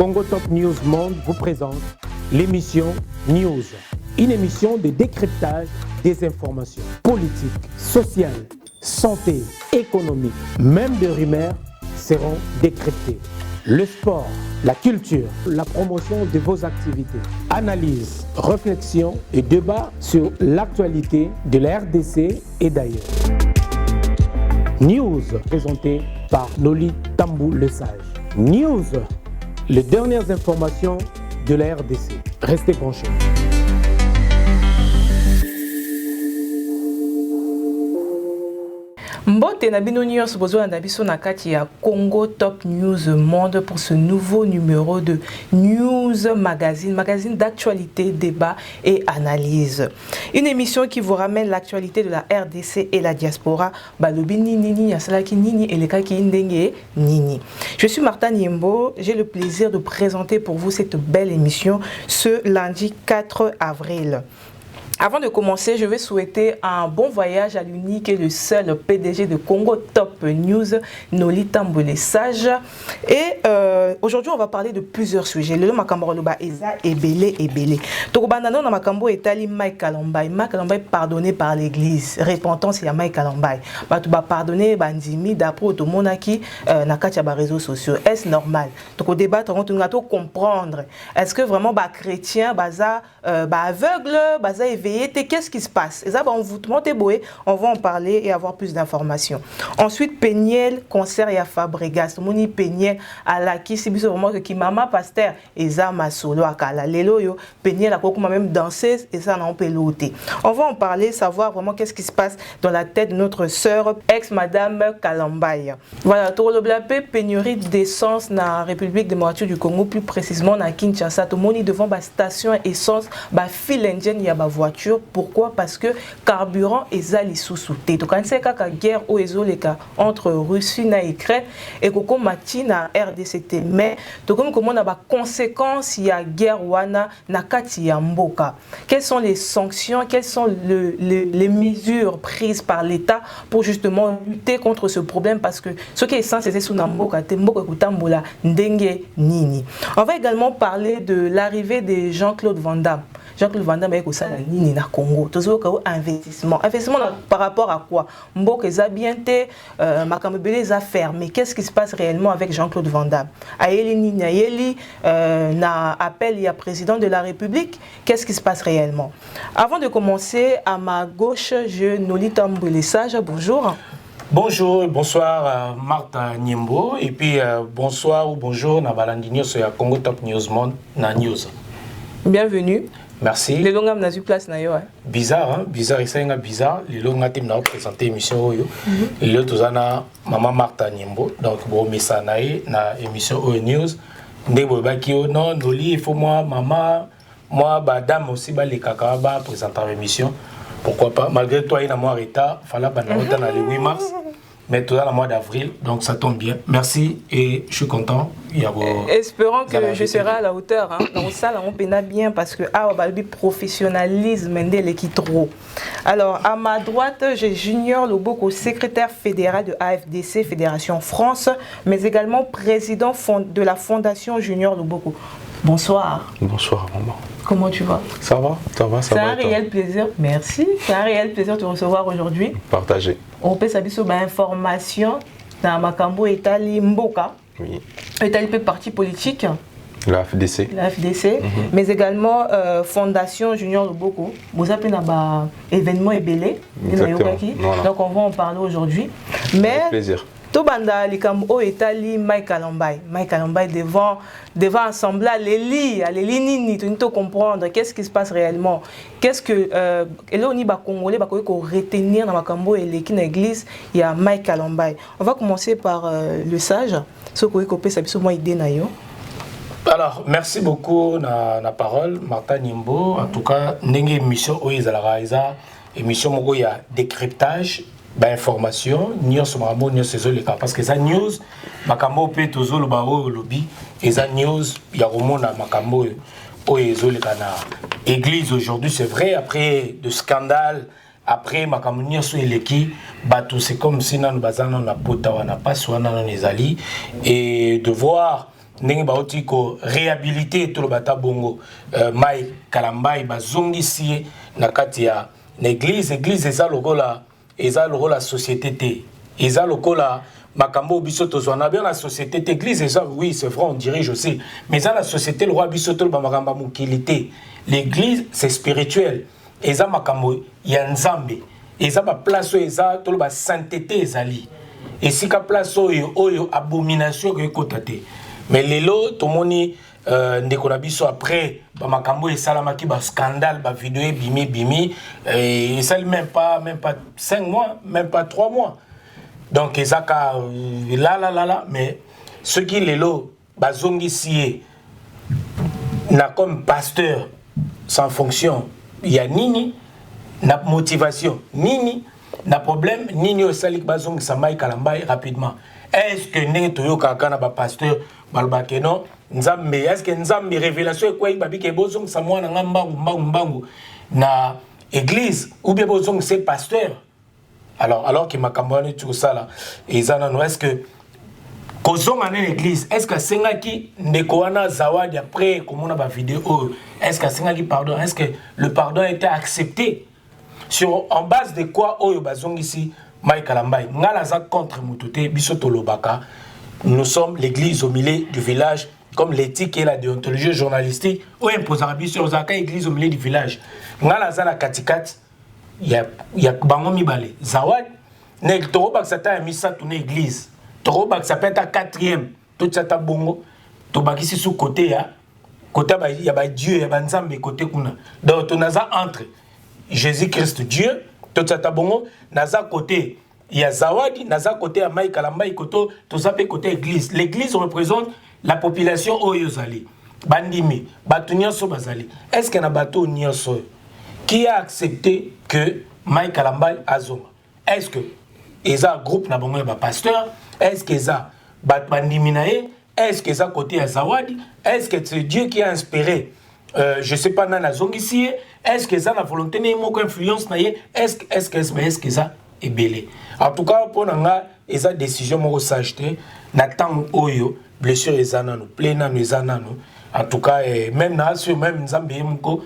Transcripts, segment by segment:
Congo Top News Monde vous présente l'émission News, une émission de décryptage des informations politiques, sociales, santé, économique, même des rumeurs seront décryptées. Le sport, la culture, la promotion de vos activités, analyse, réflexion et débat sur l'actualité de la RDC et d'ailleurs. News, présenté par Noli Tambou Le Sage. News, les dernières informations de la RDC. Restez branchés. Mbote na bino nyonso bozwa na biso na kati ya Congo Top News Monde pour ce nouveau numéro de News magazine d'actualité, débat et analyse. Une émission qui vous ramène l'actualité de la RDC et la diaspora. Balobi nini yasalaki nini elekaki ndenge nini. Je suis Martha Niembo, j'ai le plaisir de présenter pour vous cette belle émission ce lundi 4 avril. Avant de commencer, je vais souhaiter un bon voyage à l'unique et le seul PDG de Congo Top News, Noli Tambou Le Sage. Et aujourd'hui, on va parler de plusieurs sujets. Le makambo loba eza ebele. Tokobandano na makambo etali Mike Kalambay. Mike Kalambay pardonné par l'église. Repentance ya Mike Kalambay. Batu ba pardonner bandimi d'après otomonaki na kati ya ba réseaux sociaux. Est-ce normal? Toko débattre, on va comprendre. Est-ce que vraiment ba chrétien, baza aveugle, baza éveillé? Qu'est-ce qui se passe? On va en parler et avoir plus d'informations. Ensuite, Péniel, concert et Fabregas. Moni Péniel à la qui c'est vraiment que maman pasteur Eza Masolo akala lelo yo Péniel a kokuma même danser et ça on peut l'ôter. On va en parler, savoir vraiment qu'est-ce qui se passe dans la tête de notre sœur ex-madame Kalambay. Voilà, tout le blapé pénurie d'essence dans la République démocratique du Congo, plus précisément dans Kinshasa. Tout le monde devant la station essence, ba file indienne y a ba voiture. Pourquoi? Parce que carburant ezali sous-souté. Donc quand c'est la guerre au ezoleka entre Russie et Ukraine et koko mati na RDC, mais donc comment on a ba conséquences il y a guerre wana na kati ya mboka. Quelles sont les sanctions, quelles sont les mesures prises par l'État pour justement lutter contre ce problème, parce que ce qui est essentiel c'est sous mboka te mboka kutambola ndenge nini. On va également parler de l'arrivée de Jean-Claude Van Damme. Jean-Claude Van Damme est ça nini na Congo. Toujours investissement. Investissement par rapport à quoi? Mbok eza bien te makamebele eza fermé. Qu'est-ce qui se passe réellement avec Jean-Claude Van Damme? Ayeli nini ayeli na appel il y a président de la République. Qu'est-ce qui se passe réellement? Avant de commencer, à ma gauche, je Noli Tambou Le Sage. Bonjour. Bonjour, bonsoir Martha Niembo et puis bonsoir ou bonjour na balandinyo sur Congo Top News Monde na news. Bienvenue. Merci. Les longues na sur place na yo. Bizarre, hein? Bizarre, c'est bizarre. Les longues team na présenter émission yo. Et là tous ana maman Martha Niembo. Donc bon message na émission O News. Ndebo bakio non Noli il faut moi maman moi badame aussi ba les kaka ba présenter l'émission. Pourquoi pas? Malgré toi il a moins retard, fallait ba na le 8 mars. Mais tout dans le mois d'avril, donc ça tombe bien. Merci et je suis content. Espérons que je serai à la hauteur. Hein. Dans ça, on peine bien parce que le professionnalisme qui trop. Alors, à ma droite, j'ai Junior Loboko, secrétaire fédéral de AFDC, Fédération France, mais également président de la Fondation Junior Loboko. Bonsoir. Bonsoir, maman. Comment tu vas? Ça va. C'est un réel plaisir. Merci. C'est un réel plaisir de te recevoir aujourd'hui. Partagez. On peut savoir sur information dans Makambo Etali Mboka. Oui. Etali peut parti politique. La FDC. Mais également Fondation Junior Loboko. Vous avez un événement ébélé. Donc on va en parler aujourd'hui. Mais avec plaisir. Tobanda likambo etali Mike Kalambay. Mike Kalambay devant assembler les nini to comprendre qu'est-ce qui se passe réellement. Qu'est-ce que là on y ba congolais ba ko retenir na makambo et l'équipe église il y a Mike Kalambay. On va commencer par le sage. Ce ko ko pesa biso moi idée na yo. Alors, merci beaucoup na parole Martha Niembo. En tout cas, ndenge émission o ezalaka eza émission moko ya décryptage information news makambo news ezoleka parce que ça news makambo pe tozoloba o lobby eza news ya komona makambo o ezoleka na église aujourd'hui. C'est vrai, après de scandale, après makambo news eleki bato, c'est comme si nanu bazana na pota wana pas wana na ezali, et de voir ndenge bauti ko réhabiliter tout le bata bongo Mai Kalambai bazongisi na kati ya l'église eza lokola la société te eza lokola makambo biso tozwana bien la société église eza oui c'est vrai on dirige aussi mais ça la société le roi biso to ba makamba mukilité l'église c'est spirituel eza makambo ya nzambe eza ba place eza to ba sainteté ezali et si ka place oyo abomination que kotate mais lelo tomoni ndeko na biso après ba makambo esalamaki ba scandale ba vidéo bimi et ça même pas 5 mois même pas 3 mois donc ezaka là mais ce qui lelo bazongi sié na comme pasteur sans fonction il y a nini na motivation nini na problème nini au salik bazong sa Mai Kalambai rapidement est-ce que ndenge toyoka kana ba pasteur balbake non nzambe est-ce que nzambe révélation quoi babi ke bozong sa mwana mbangu na église ou bien bozong c'est pasteur alors que makambani tout ça là ezana no est-ce que kozonga na l'église est-ce que sengaki ndeko wana zawadi après komona ba vidéo est-ce que sengaki pardon est-ce que le pardon a été accepté en base de quoi oyo bazong ici Mai Kalambai ngala za contre mutote biso tolobaka nous sommes l'église au milieu du village comme l'éthique et la déontologie journalistique ou imposera biso zaka église au milieu du village ngala za la katikat ya bango mibale zawad ne toroba sata misa tune église toroba ça peut être 4e tout ça ta bongo to bakisi sous côté ya Dieu ya banzambe côté kuna donc tonaza entre Jésus-Christ Dieu tout ça ta bongo naza côté ya zawadi naza côté ya Mai Kalambai koto to zape côté église l'église représente la population oyozali bandimi batu nyonso bazali est-ce que na bato nyonso qui a accepté que Mai Kalambai azonga est-ce que eza groupe na bongo ba pasteur est-ce que eza bandimi na ye est-ce que eza côté ya zawadi est-ce que c'est Dieu qui a inspiré je sais pas nana zongisi est-ce que eza na volonté ne moko influence na ye est-ce que eza ebele en tout cas pour nga eza décision moko sage te na temps oyo blessure eza nanu plein eza nanu en tout cas même na sur même nzambe moko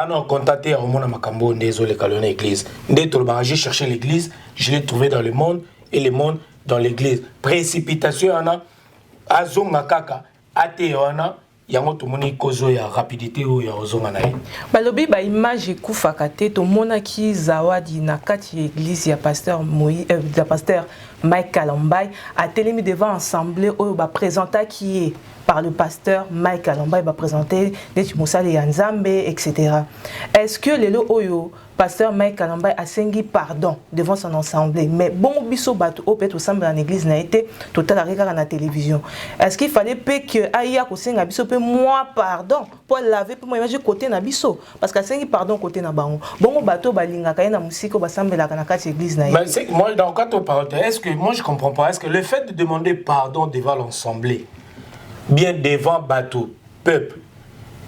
non contacté à Romona Makambo désolé kalona église dès tout le j'ai cherché l'église je l'ai trouvé dans le monde et le monde dans l'église précipitation ana azonga kaka ate ona yango tomoni kozo ya rapidité ou ya ozonga na ye balobi ba image ekufaka te tomona ki zawadi na kati église ya pasteur pasteur Mai Kalambai a télémi devant assemblée oyo ba présenta qui est par le pasteur Mai Kalambai va présenter des Moussali Yanzambe, etc. Est-ce que le oyo pasteur Mai Kalambai a sengi pardon devant son assemblée mais bon biso bato au peut ensemble dans l'église n'a été total regard à la télévision. Est-ce qu'il fallait que aya ko senga biso pe moi pardon pour laver pour moi imagine côté na biso parce que sengi pardon côté na bango. Bon bato balinga kaya na musiko basambe la na kati église na. Mais c'est moi dans quand on parle est-ce que moi je comprends pas est-ce que le fait de demander pardon devant l'assemblée bien devant bateau, peuple,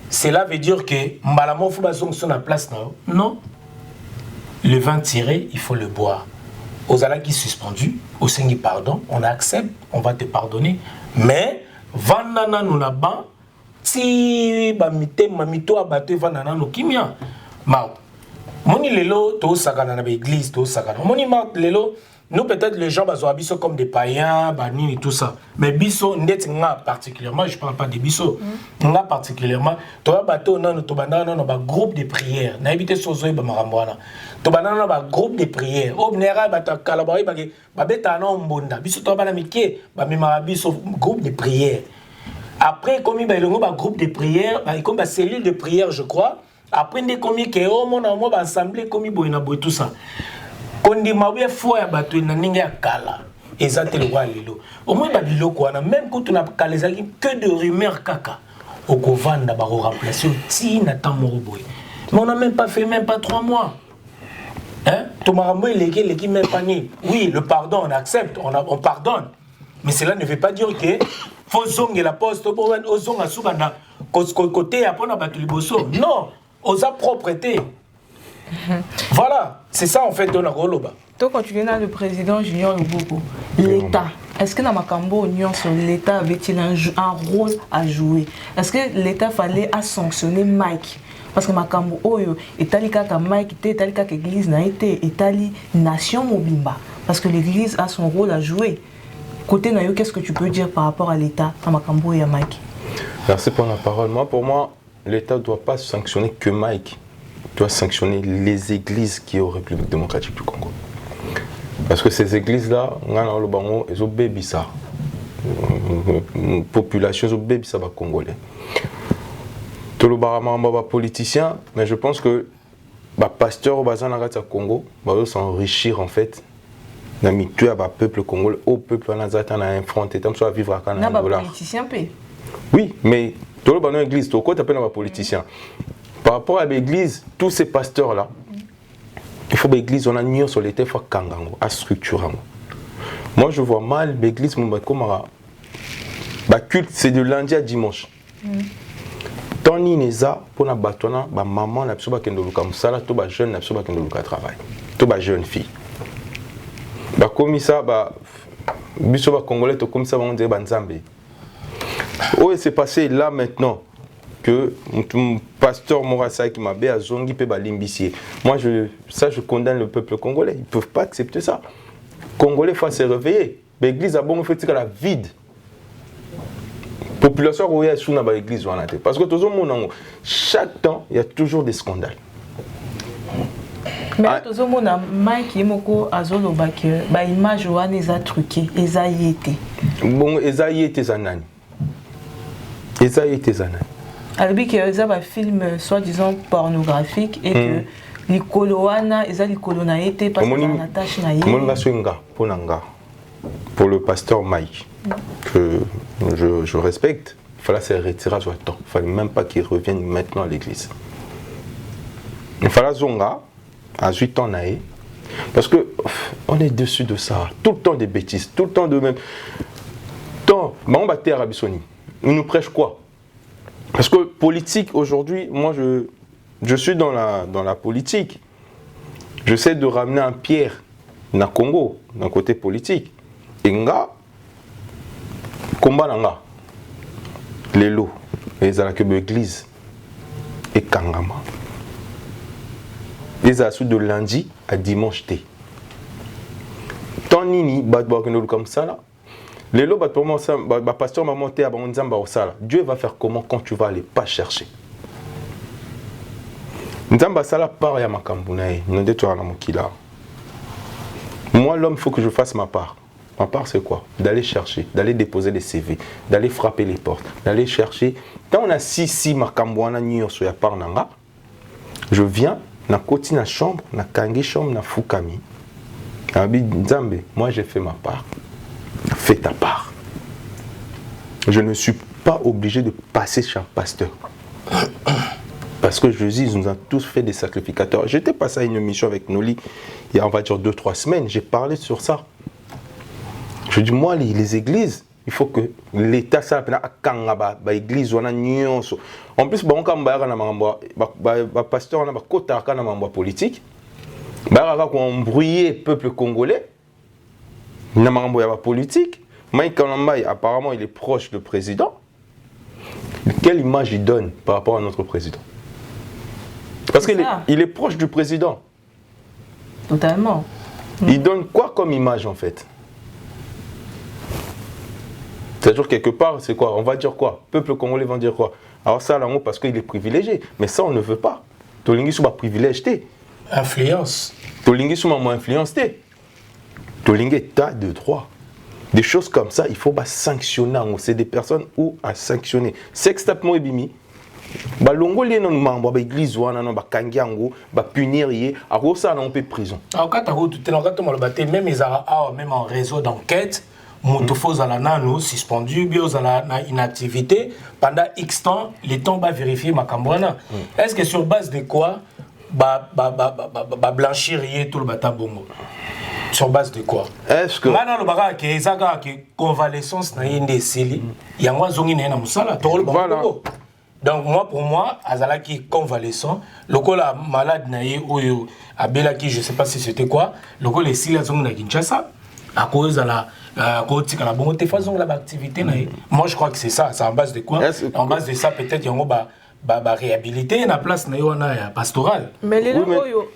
cela veut dire que Mbalamo Foubazong sont en place non. Le vin tiré, il faut le boire. Aux ala qui suspendu, au Seigneur pardon, on accepte, on va te pardonner. Mais vanana nous na ban, si bamite mamito abaté vanana no kimia. Ma moni lelo to sakana na église to sakana. Moni ma lelo nous peut-être les gens bazo biso comme des païens, banini et tout ça. Mais biso net nga particulièrement, je parle pas de biso. Nga particulièrement, to bato non to banana no ba groupe de prière. Na habité sozo ba marambwana. To banana ba groupe de prière. Obnera bata kalabari ba beta na mbonda. Biso to bana miké ba mimara biso groupe de prière. Après comme ba longo ba groupe de prière, ba comme ba cellule de prière je crois. Après ndé comme ke o mona mo ba assemblée comme boina boy tout ça. Kondi mawe foi bato na ninga kala ezate le roi lelo au moins ba biloko wana même quand on a kalezaki que de rumeurs kaka au kovanda ba remplacer ti na temps moroboy mais on n'a même pas fait même pas 3 mois hein tomarambo leki même pas ni oui le pardon on accepte on pardonne mais cela ne veut pas dire que faut zonge la poste pour ozonga subanda côté apona bato liboso non osa propreté. Voilà, c'est ça en fait de la Roloba. Donc, quand tu viens là, le président Junior Luboko, l'État, Est-ce que dans Makambo l'État avait-il un rôle à jouer? Est-ce que l'État fallait sanctionner Mike? Parce que Makambo Oyo, Italie kaka Mike, Italie kaka Église n'a été, Italie nation mobimba. Parce que l'Église a son rôle à jouer. Côté Nayo, qu'est-ce que tu peux dire par rapport à l'État, à Makambo et à Mike? Merci pour la parole. Pour moi, l'État ne doit pas sanctionner que Mike. Il doit sanctionner les églises qui sont aux République démocratique du Congo. Parce que ces églises-là, elles ont bébé ça. Population, elles ont bébé ça, Congolais. Tout le barama politicien, mais je pense que les pasteurs au Congo vont s'enrichir en fait. Dans le peuple congolais, au peuple en a affronté, tant soit vivre à Canada. Politicien paix. Oui, mais tout le monde église, tout le monde politicien. Par rapport à l'église, tous ces pasteurs-là, il faut que l'église, on a mis sur l'été, il faut à structurer. Moi, je vois mal l'église, comme le culte, c'est de lundi à dimanche. Tant neza pour na batona ba maman na biso ba kendo luka musala to ba jeune na biso ba kendo luka travail to ba jeune fille ba komisa ba biso ba congolais to komisa ba ndé ba nzambe. Oh, c'est passé là maintenant que mon pasteur Morassa qui m'a bé à zongi pe ba limbissier. Moi je condamne le peuple congolais, ils peuvent pas accepter ça. Congolais faut se réveiller. L'église a bon fait la vide. Population royale sous na l'église parce que tout le monde chaque temps il y a toujours des scandales. Mais tout le monde Mike Yemoko azolo que ba image wana eza truqué, eza yété. Bon, eza yété zanani. Eza yété zanani. Alors que eza ba film soi-disant pornographique et que likolo wana eza likolo na yété parce que na tâche na yé. Mon ngasenga ponanga pour le pasteur Mike. Que je respecte, il fallait se retirer à ce temps. Il ne fallait même pas qu'il revienne maintenant à l'église. Il fallait zonga à 8 ans naïe. Parce qu'on est dessus de ça. Tout le temps des bêtises, tout le temps de même. Tant, on va terre à Bissoni. On nous prêche quoi? Parce que politique aujourd'hui, moi je suis dans la politique. J'essaie de ramener un pierre dans le Congo, d'un côté politique. Et combat nanga les lots les ala que l'église et kangama les asous de lundi à dimanche té tant nini bat comme ça là les lots bat pour ça ba pasteur m'a monté à nzamba au sala. Dieu va faire comment quand tu vas aller pas chercher nzamba sala part ya makambu nae ndé to na mokila. Moi l'homme faut que je fasse ma part. Ma part, c'est quoi? D'aller chercher, d'aller déposer des CV, d'aller frapper les portes, d'aller chercher. Quand on a si makambouana nyoso ya par nanga, je viens, na koti na chambre, na kangi chambre, na fukami. Abi Nzambe, moi j'ai fait ma part. Fais ta part. Je ne suis pas obligé de passer chez un pasteur. Parce que Jésus nous a tous fait des sacrificateurs. J'étais passé à une mission avec Noli il y a on va dire 2-3 semaines, j'ai parlé sur ça. Je dis, moi, les églises, il faut que l'État soit l'église. En plus, pasteur, on a politique. On a embrouillé le peuple congolais. On a politique. Mike Kanambaye, apparemment, il est proche du président. Quelle image il donne par rapport à notre président? Parce qu'il est proche du président. Totalement. Il donne quoi comme image, en fait? C'est-à-dire quelque part, c'est quoi? On va dire quoi? Peuple congolais va dire quoi? Alors ça, là, parce qu'il est privilégié. Mais ça, on ne veut pas. Tolingi sous ma privilège. Influence. Tolingi sous ma influence. Tolingi état de droit. Des choses comme ça, il faut sanctionner. C'est des personnes où à sanctionner. Sextap mo ebimi. Balongo les non membres, l'église ou non kangiango, punir yé. Alors ça, on peut prison. Alors quand tu as même même en réseau d'enquête. Moutofos à la nano suspendu, bios à la inactivité pendant X temps, les temps va vérifier ma cambouana. Est-ce que sur base de quoi blanchir tout le bata bongo? Sur base de quoi? Est-ce que maintenant le baga qui est zaga qui convalescence na yende seli, yangwa zongi na musala tolo bongo. Donc pour moi azala qui convalescent, le la malade na ye oyo abela qui je sais pas si c'était quoi, le les sili zongi na Kinshasa. à cause de la bonne façon de l'activité. Moi, je crois que c'est ça. C'est en base de quoi? En base de ça, peut-être, il y a réhabiliter la place pastorale. Mais les oyo,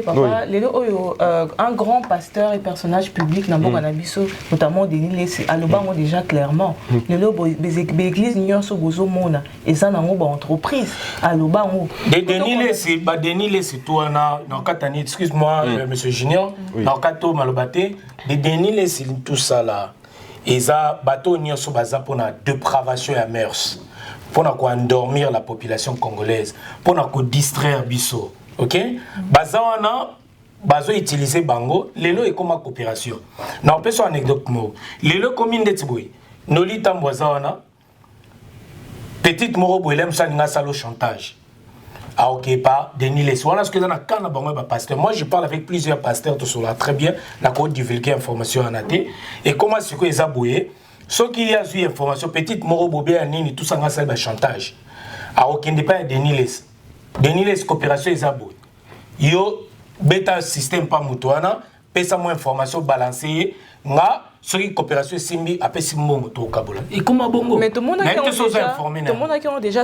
papa, les oyo, un grand pasteur et personnage public, notamment Denis Lessé, à l'Obango déjà clairement. Les églises n'y sont pas mona et ça n'a pas entreprise à l'Obango. Denis Lessé, toi, excuse-moi, Monsieur Junior, dans le cas de Malobate, Denis Lessé, tout ça là, et ça, bateau n'y sont pas pour la dépravation et mœurs. Pour endormir la population congolaise, pour distraire Bisso. Ok? Bazawana, bazo utiliser bango, lelo est comme coopération. Non, peut une anecdote mo. Lelo commune de Tiboui. Noli tambozawana. Petite moro boilem sa ninga salo chantage. Ah ok pas Denis Les. Voilà ce que dans kana bango ba pasteur. Moi je parle avec plusieurs pasteurs tout cela très bien. La code divulguer information en até et comment ce que les aboué. Ce qui a eu information, petite moro bobé anini, tout ça n'a pas chantage. Alors qu'il n'est pas Denis Les. Denis Les coopération est abou. Yo bêta système pas moutouana, pesa moins information balancée. Nga ce qui coopération simbi après simbo moto kabula. Et comment bongo? Mais tout le monde a déjà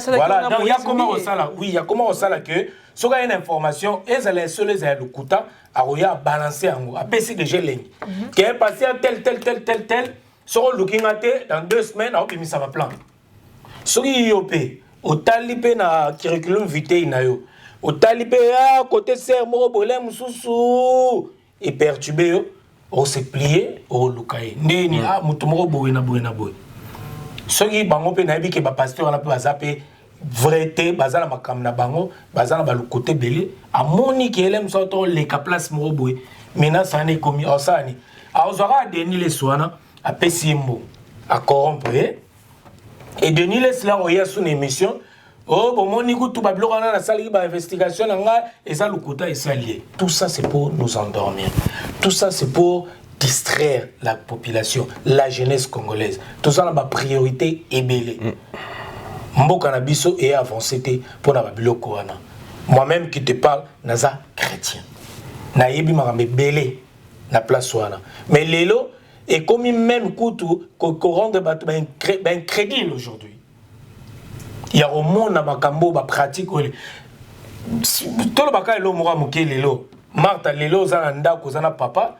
ça. Voilà, donc il y a comment on ça là. Oui, il y a comment on ça là que ce qu'il y a une information, elles allaient seules le kuta à roya balancer en haut. Après c'est déjà ligne. Qui est passé à tel. So looking at it, dans 2 semaines, ça va plan. So yopé, au talipé na curriculum vitae na yo. Au talipé côté serre mo bolem sousou et perturbé yo, on s'est plié au lukaye. Ndeni mutu mo boy na boy. So ki bango pe na bi ke ba pasteur na pe bazapé vérité bazala makam na bango, bazala ba le côté belé, a moni ki elem soto le ka place mo boy. Maintenant ça n'est commis osani. A ozara Denis Les soana à Pessimbo, à corrompre. Et Denis Les là, on y a son émission. Oh, bon, mon écoute, tout bablo, on a la salle d'investigation, et ça, le quota est salié. Tout ça, c'est pour nous endormir. Tout ça, c'est pour distraire la population, la jeunesse congolaise. Tout ça, la priorité est belée. Mboka na biso et avancé pour la babilo. Moi-même qui te parle, naza chrétien. Na yebi marambe belé, na place wana. Mais lélo, et comme même couteau qu'on rend ben crédible aujourd'hui. Il y a au monde na makambo ba pratique tout le baka elo mora moké lelo. Martha lelo za nda ko za na papa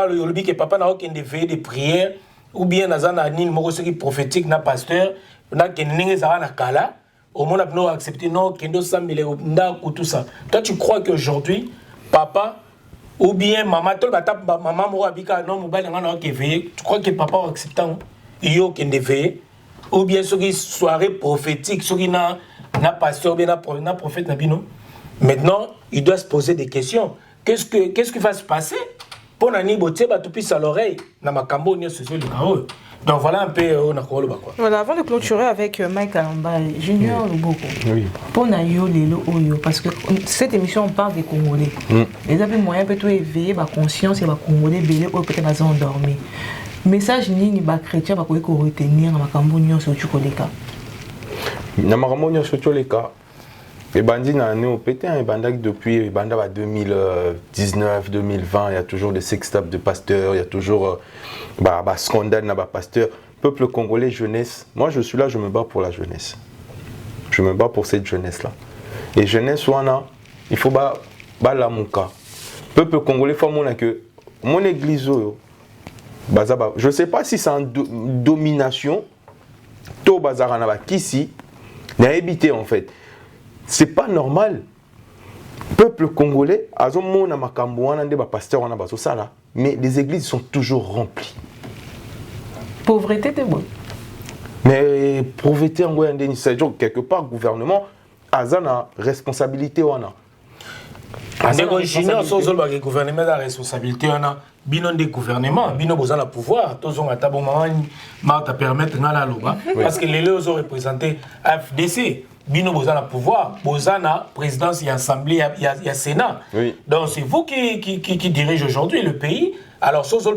le yolobi que papa na aucun de veiller de prière ou bien na za na nil moko ce qui prophétique na pasteur na keninge za na kala au monde a pas accepté non kendo samile nda ko tout ça. Toi tu crois qu'aujourd'hui papa ou bien maman, maman m'a dit que non, tu crois que papa va accepter yo qui veille ou bien ce qui soirée prophétique, ce qui n'a pasteur, bien n'a prophète n'a bino. Maintenant, il doit se poser des questions. Qu'est-ce qui va se passer pour nani boté ba tout pisse à l'oreille na makambo ni ce le chaos. Donc voilà un peu on a quoi. Voilà, avant de clôturer avec Mike Alamba Junior Luboko. Oui. Pour Nayo Lelo Oyo parce que cette émission on parle des Congolais. Les avez moyen peut éveiller ma conscience et ma Congolais belé ou peut-être pas endormi. Message ni ba chrétien ba ko retenir na makambo nyo so chukoleka. Na makambo nyo so chukoleka. Les bandits n'ont pété un bandak depuis 2019, 2020. Il y a toujours des sextapes de pasteurs, il y a toujours scandale dans les pasteurs. Peuple congolais, jeunesse. Moi, je suis là, je me bats pour la jeunesse. Je me bats pour cette jeunesse-là. Et jeunesse, il faut la mouka. Peuple congolais, il faut que mon église, je ne sais pas si c'est en domination, tout bazar ici, n'a habité en fait. C'est pas normal. Peuple congolais, mais les églises sont toujours remplies. Pauvreté de bon. Mais pauvreté en Goyandeni, c'est-à-dire quelque part, le gouvernement a une responsabilité. Le gouvernement a une responsabilité. Binon des gouvernements, binon besoin de pouvoir, tous ont un moment Martha permettre na loba parce que les deux ont représenté FDC. Bino besoin de pouvoir, besoin de présidence, il y a assemblée, il y a Sénat. Oui. Donc c'est vous qui dirigez aujourd'hui le pays. Alors ce sont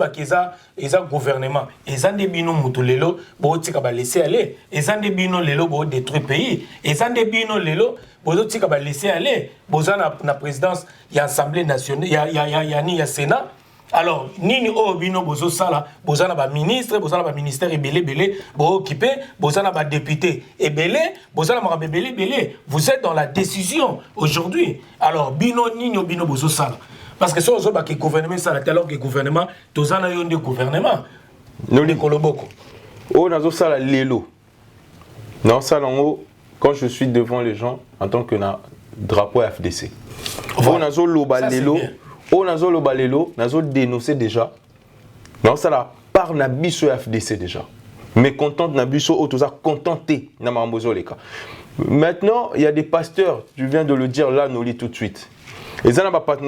les gouvernement, ils ont des binos mutulelo, bo tika ba laisser aller. Ils ont des binos lelo bo détruire pays. Ils ont des binos lelo bo tika ba laisser aller. Besoin na présidence, il y a assemblée nationale, il y a Sénat. Alors, nini o bino bozo sala, bozana ba ministre, bozana ba ministère belé, bo occupé, bozana ba député belé, bozana ma belé. Vous êtes dans la décision aujourd'hui. Alors, bino nini o bino bozo sala. Parce que si on a que le gouvernement, ça alors que le gouvernement, tous en ont des gouvernements. Nous les coloboko. On a ça la lélo. Non, ça quand je suis devant les gens en tant que drapeau FDC. On a zo loba lélo. On a zo loba lélo, on a zo dénoncé déjà. Non, ça la par nabiso FDC déjà. Mais content nabiso autoza contenté na mambozo les cas. Maintenant, il y a des pasteurs, tu viens de le dire là, nous lit tout de suite. Et ça n'a pas de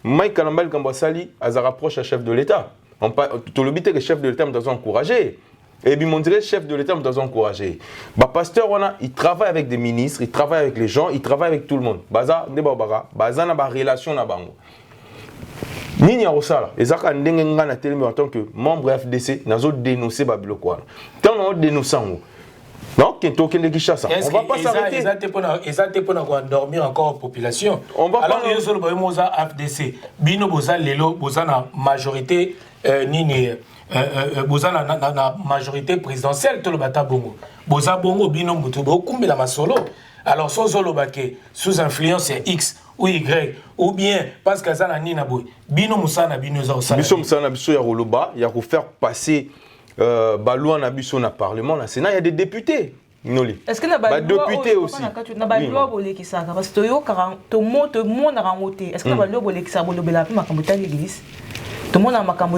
Mike Kalambal Kambasali a rapproché à chef de l'État. Tout le but est que le chef de l'État doit encourager. Et bien, mon dirait chef de l'État doit encourager. Bah, pasteur, il travaille avec des ministres, il travaille avec les gens, il travaille avec tout le monde. Baza, Baza n'a pas relation na bango. Nini Arosala, et ça, quand on a en tant que membre FDC, nous avons dénoncé Babiloko. Tant on a dénoncé, non, on va pas s'arrêter. Ils ont pour endormir encore la population. On va alors, ils ont le FDC. Bino Boza Lelo, Boza na majorité Boza na majorité présidentielle tout le bata bongo. Boza bongo bino mutubo kumbi la masolo. Alors sans zolobake sous influence X ou Y ou bien parce que ça na nina boy. Bino musana bino za osala. Biso musana biso ya roloba, ya ko faire passer Balou en abus au Parlement, au Sénat, il y a des députés. Est-ce que les députés aussi? Les loi qui ça parce que tout le monde a rencontré. Est-ce que les loi qui ça à l'église? Tout le monde a makambo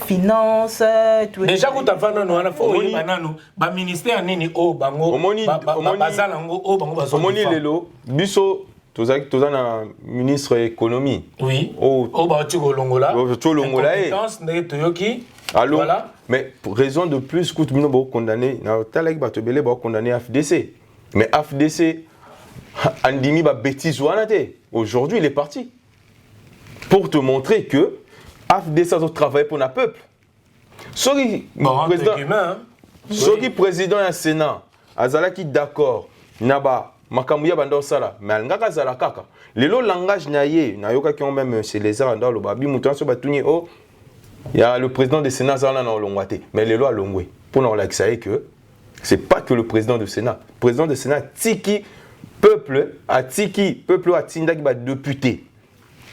finance tout. Déjà quand tu vas non, on a fait ba ministère nini o bango bazala ngo o bango bazo. Omoni lelo biso tozana ministre économie. Oui. O ba tiko longola. To longola compétence ne toyoki. Alors, voilà. Mais pour raison de plus, écoute, nous avons condamné, condamné FDC. Mais FDC, Andimi va bêtise ou anaté. Aujourd'hui, il est parti. Pour te montrer que FDC a travaillé pour le peuple. Sorry, président et Sénat, Azalaki d'accord, Naba, Makamouya Bandor Sala, mais Alngaka Zalakaka. Le langage naïe, Nayoka qui ont même chez les arts dans le babi, Mouton sur Batouni, oh. Il y a le président du Sénat, mais les lois l'ont pour nous relaxer que ce n'est pas que le président du Sénat. Le président du Sénat, Tiki, peuple a Tindak député.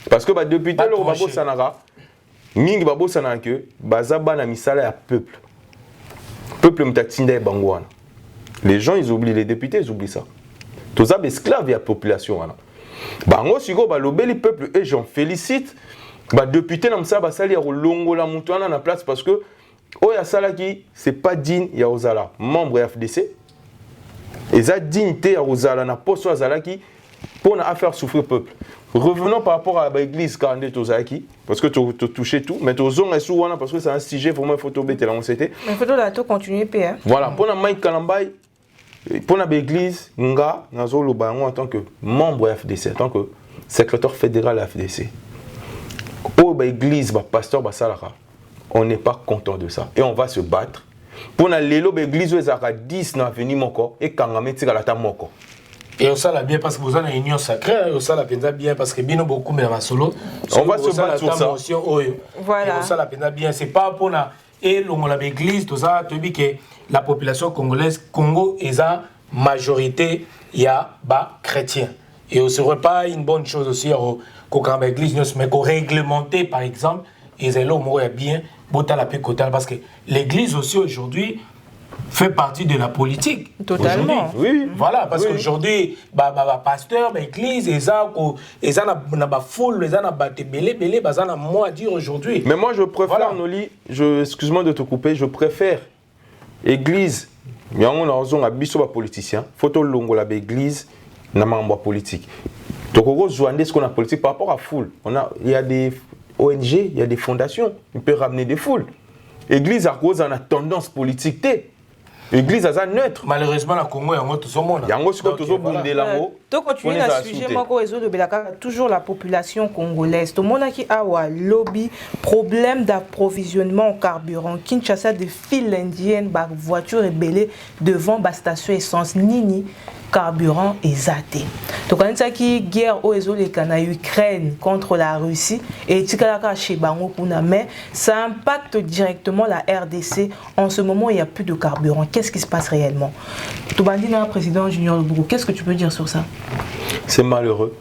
Parce que les députés, le Babo Sanara, Mingi Babo Sanara, que Bazaba na misala à peuple. Peuple m'a Tindak Bangouana. Les gens, ils oublient, les députés, ils oublient ça. Tous les esclaves, il y a la population. Bango, si vous avez le peuple, et j'en félicite. Bah député comme ça bah sali ya longo la mutuana na place parce que oya sala qui c'est pas digne ya ozala membre FDC et ça dignité ya ozala na poste ozala qui pour na faire souffrir peuple. Revenons par rapport à l'église Kandé Tozaki parce que tu touché tout mais tu zone sous wana parce que c'est un sujet vraiment photo bête là on s'était. Mais photo là tout continuer pa. Voilà pour na Mike Kalambay pour na l'église nga nazo lo bango en tant que membre FDC en tant que secrétaire fédéral FDC. Pour l'église, pasteur, on n'est pas content de ça. Et on va se battre. Pour l'église, il y a 10 dans l'avenir et quand on met la moko. Et on s'en bien parce que vous avez une union sacrée, on s'en bien parce que bien beaucoup de solo. On va se battre sur ça. Voilà. On s'en bien. C'est pas pour l'église, tout ça, tu dis que la population congolaise, Congo, est en majorité, il y a des chrétiens. Et ce ne serait pas une bonne chose aussi qu'au l'église, mais qu'on réglementer par exemple, et c'est là où il y a bien, parce que l'église aussi aujourd'hui fait partie de la politique. Totalement. Oui. Voilà, parce qu'aujourd'hui, pasteur, l'église, ils ont une foule, ils ont un mot à dire aujourd'hui. Mais moi je préfère, Noli, excuse-moi de te couper, je préfère l'église, mais on a un politicien, photo longo la l'église. Namamba politique. Donc, on va ce qu'on a politique par rapport à foule. Il y a des ONG, il y a des fondations, on peut ramener des foules. L'église a cause a tendance politique. L'église a neutre. Malheureusement, la Congo, il y a tout le monde. Il y a donc, continuer à sujet, toujours la population congolaise. Tout le monde qui a un lobby, problème d'approvisionnement en carburant. Kinshasa, des files indiennes, voitures rebellées devant la station essence Nini. carburant et zaté. Donc on a qui guerre au en Ukraine contre la Russie et mais ça impacte directement la RDC. En ce moment, il n'y a plus de carburant. Qu'est-ce qui se passe réellement? Toubandina, président Junior Lobourou, qu'est-ce que tu peux dire sur ça? C'est malheureux.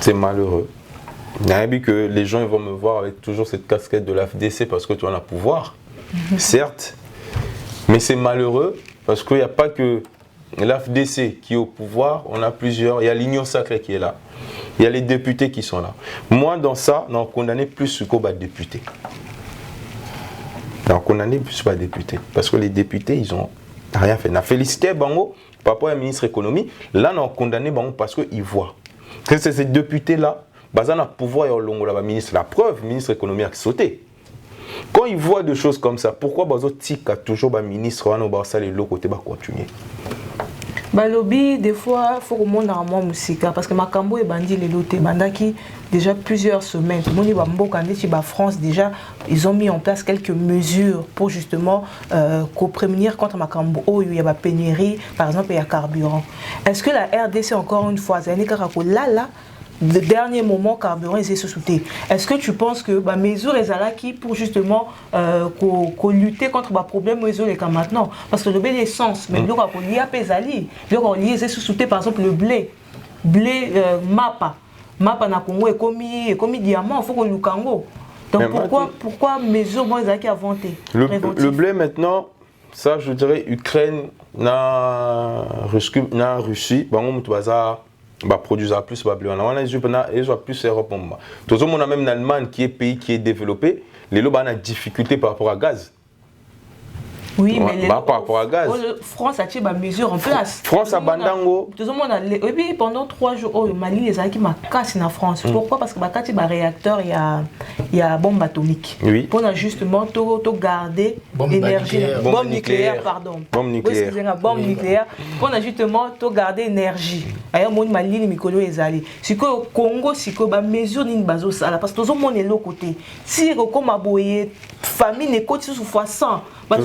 C'est malheureux. Il y a vu que les gens ils vont me voir avec toujours cette casquette de l'AFDC parce que tu as le pouvoir. Certes, mais c'est malheureux parce qu'il n'y a pas que l'AFDC qui est au pouvoir, on a plusieurs. Il y a l'Union sacrée qui est là. Il y a les députés qui sont là. Moi, dans ça, on a condamné plus que les députés. On a condamné plus que les députés. Parce que les députés, ils n'ont rien fait. On a félicité Bango par rapport au ministre de l'économie. Là, on a condamné Bango parce qu'ils voient que ces députés-là, ils ont le pouvoir et le ministre. La preuve, le ministre de l'économie a sauté. Quand ils voient des choses comme ça, pourquoi ils ont toujours le ministre et le côté continuer? Lobby, des fois, il faut que le monde ait moins musique parce que Makambo et Bandi les lotés, Bandaki déjà plusieurs semaines. Tout le monde dit que France déjà, ils ont mis en place quelques mesures pour justement prémunir contre Makambo. Oh, il y a la pénurie, par exemple, il y a carburant. Est-ce que la RDC encore une fois, là, le dernier moment, carburant est sous-souté. Est-ce que tu penses que mesures qui pour justement lutter contre le problème maintenant? Parce que le blé l'essence, mais il y a pesali, il y a sous-souté par exemple le blé mapa na Congo est comme diamant, il faut que le Congo. Donc pourquoi mesures qui inventé? Le blé maintenant, ça je dirais Ukraine, na Russie, produisent plus de blé. On a plus Europe. Tout le monde a même en Allemagne qui est pays qui est développé, les gens ont des difficultés par rapport à gaz. Oui, mais par rapport à gaz. France a des mesures en place. France a bandango. Tout le monde a pendant 3 jours, au Mali, les gens qui m'a cassé en France. Pourquoi? Parce que quand il y a un réacteur, il y a bombe atomique. Oui. Pour justement garder l'énergie. Bombe nucléaire, pardon. Bombe nucléaire. Excusez-moi, bombe nucléaire. Pour justement garder l'énergie. Ailleurs, mon Mali, les micros, les allés. Si que Congo, si que mesure d'une base ça, parce que tout le monde est de l'autre côté. Si comme a boyé, famine est côté sous fois 100. Tu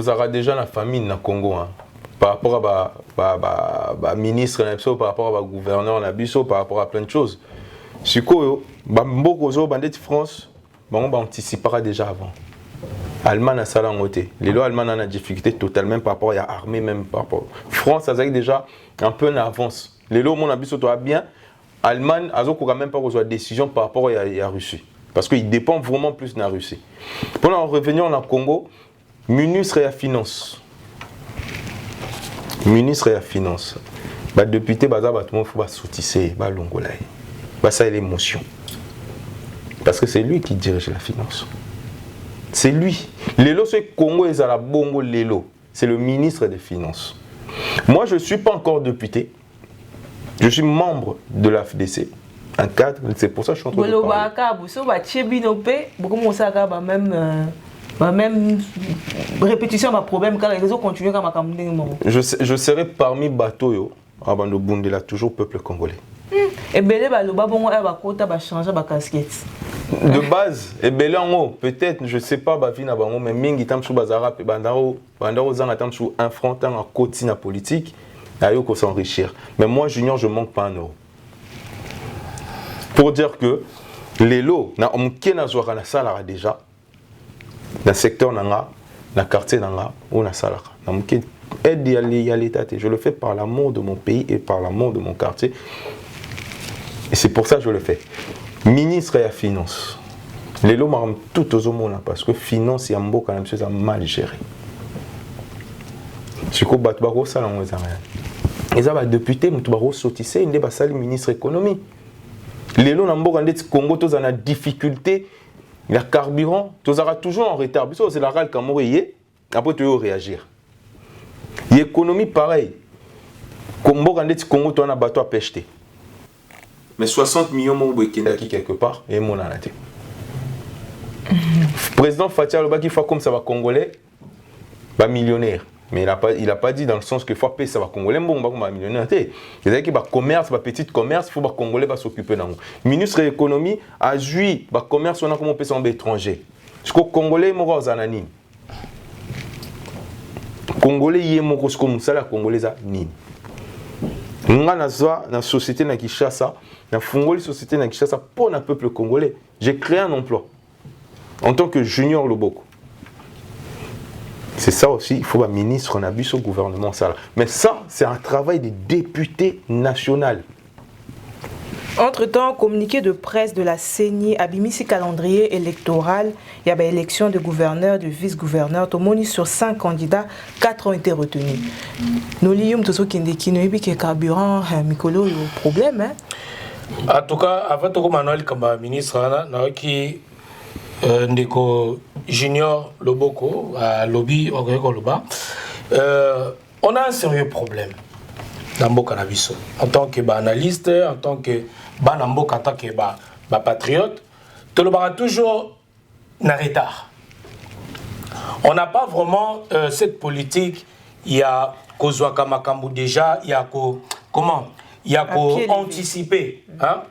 as déjà la famine au Congo. Hein. Par rapport à ministre, par rapport à gouverneur, par rapport à plein de choses. Si beaucoup de France, on anticipera déjà avant. Allemagne a ça en côté. Les lois allemandes ont des difficultés totalement par rapport à l'armée, même par rapport. France a déjà un peu en avance. Les lois, on a vu bien. Allemagne a même pas besoin de décision par rapport à la Russie. Parce qu'il dépend vraiment plus de la Russie. Pour en revenir en Congo, ministre et la finance. Ministre et la finance. Député, tout le monde faut soutisser, ça est l'émotion. Parce que c'est lui qui dirige la finance. C'est lui. Lélo, c'est Congo et la Bongo Lélo. C'est le ministre des Finances. Moi, je ne suis pas encore député. Je suis membre de l'AFDC. Un cadre, c'est pour ça que je suis en train de parler. Même répétition de problème car les réseaux continuent comme je serai parmi Batoyo avant de Bundela toujours peuple congolais. Et belé baloba bongo ba kota ba changer ba casquette. De base, et belé en haut, peut-être je sais pas ba vie na bango mais mingi tam sou bazara pe bandaro zanga tam sou un franc temps en côté na politique, ayo ko s'enrichir. Mais moi Junior je manque pas un euro. Pour dire que les lots, na omké na zoara na salara déjà, dans le secteur nanga, dans le quartier nanga, ou na salara. Na omké aide à l'État. Je le fais par l'amour de mon pays et par l'amour de mon quartier. Et c'est pour ça que je le fais. Ministre et la finance. Les lots m'ont tout aux hommes parce que finance et ambo quand même c'est mal géré. Si vous avez un ça, ils ont député, ils ont sortissé, ils ont le ministre de l'économie. Les lots n'ont pas Congo, ils ont des difficultés. Le carburant, ils sont toujours en retard. C'est la râle quand après tu veux réagir. L'économie, pareil. Congo, tu as un bateau à pêcher. Mais 60 millions de quelque part, et mon anaté. Le président Fatia Loba qui fait comme ça va Congolais, va millionnaire. Mais il n'a pas dit dans le sens que faut payer ça va Congolais, bon, va millionnaire. C'est-à-dire qu'il va commerce, va petit commerce, il faut que Congolais va s'occuper d'un. Le ministre de l'économie a joué, va commerce, on a comment payer ça en étranger. Parce que Congolais, il m'a zanani. Congolais yemoko ce comme ça la Congolais a nini. Nga nazwa na société na Kinshasa, na fungoli société na Kinshasa pour le peuple congolais. J'ai créé un emploi en tant que Junior Loboko. C'est ça aussi, il faut un ministre, on a vu au gouvernement ça. Mais ça, c'est un travail des députés nationaux. Entre-temps, communiqué de presse de la CENI, Abimisi calendrier électoral, il y avait élection de gouverneur, de vice-gouverneur. Tomoni sur 5 candidats, 4 ont été retenus. Nous lions tout ce qui est carburant, Mikolo, il y a un problème. En tout cas, avant de commencer comme ministre, qui Ndeko Junior Loboko, à Lobby, on a un sérieux problème dans le cannabis. En tant que analyste, en tant que banamboka, en tant que patriote, tout le monde a toujours un retard. On n'a pas vraiment cette politique. Il y a Kozwaka Makambu déjà, il y a comment? Il y a anticiper. Hein?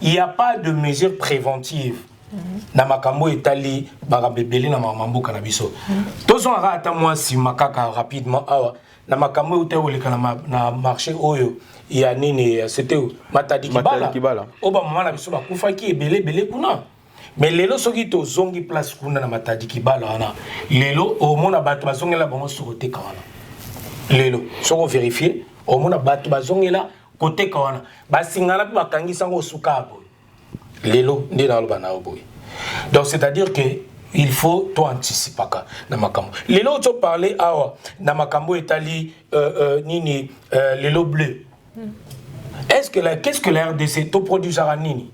Il n'y a pas de mesures préventives. Na makambo etali barabebele na mambo kanabiso tozo arata moi si makaka rapidement awa na makambo uteoleka na marché oyo ya nini c'était Matadi Kibala oba mama na biso bakufa ki ebele kuna mais lelo soki to zongi place kuna na Matadi Kibala ana lelo au mona bato bazongela bango sokote kana lelo soko vérifier au mona bato bazongela côté kana basingala pe bakangisa ngo sukabo lelo ndi na loba na oboy. Donc c'est-à-dire que il faut tout anticiper na makambo. Lelo tu parler awa na makambo etali nini lelo bleu. Est-ce que qu'est-ce que la RDC to produisera nini?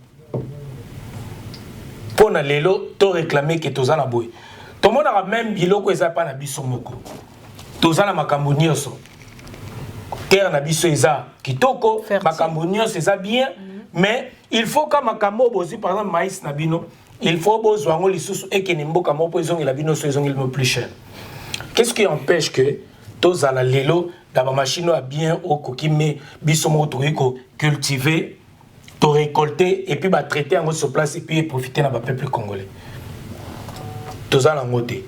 Pour na lelo to réclamer que tozana boy. Tout le monde a même biloko eza pa na biso moko. Tozana makambo nyonso. Terre na biso eza kitoko, makambo nyonso eza bien. Mais il faut que makambo bozi par exemple maïs nabino, il faut bozwango lisusu et que nimboka mopo ezongi la bino so ezongi le plus cher. Qu'est-ce qui empêche que tozala lelo da ba machine a bien au kokime biso mo to cultiver, to récolter et puis ba traiter en sur place et puis profiter na ba peuple congolais. Tozala ngote.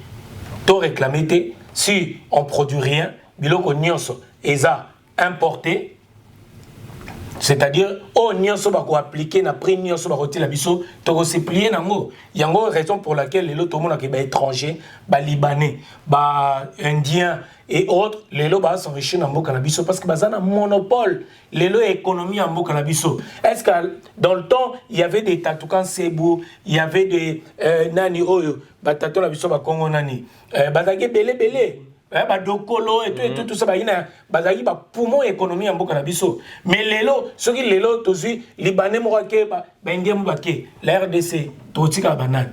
To réclamer te si on produit rien, biloko nyonso eza importé. C'est-à-dire, on n'y a pas appliqué na prix n'y a pas retirer la biso, to se plier nango. Il y a une raison pour laquelle les lots tout le monde qui est étranger, ba libanais, ba indien et autres, les lots s'enrichissent dans le cannabis parce que bazana monopole, les lots économie en cannabis. Est-ce que dans le temps il y avait des tatoukan sebou, il y avait des nani oyo, ba tatou la biso ba Congo nani, bazage belé. Badokolo et tout ça bazaki ba poumon économie en boka na biso mais lelo soki lelo tozi libanais mo ke ba indien mo baké la RDC totika banane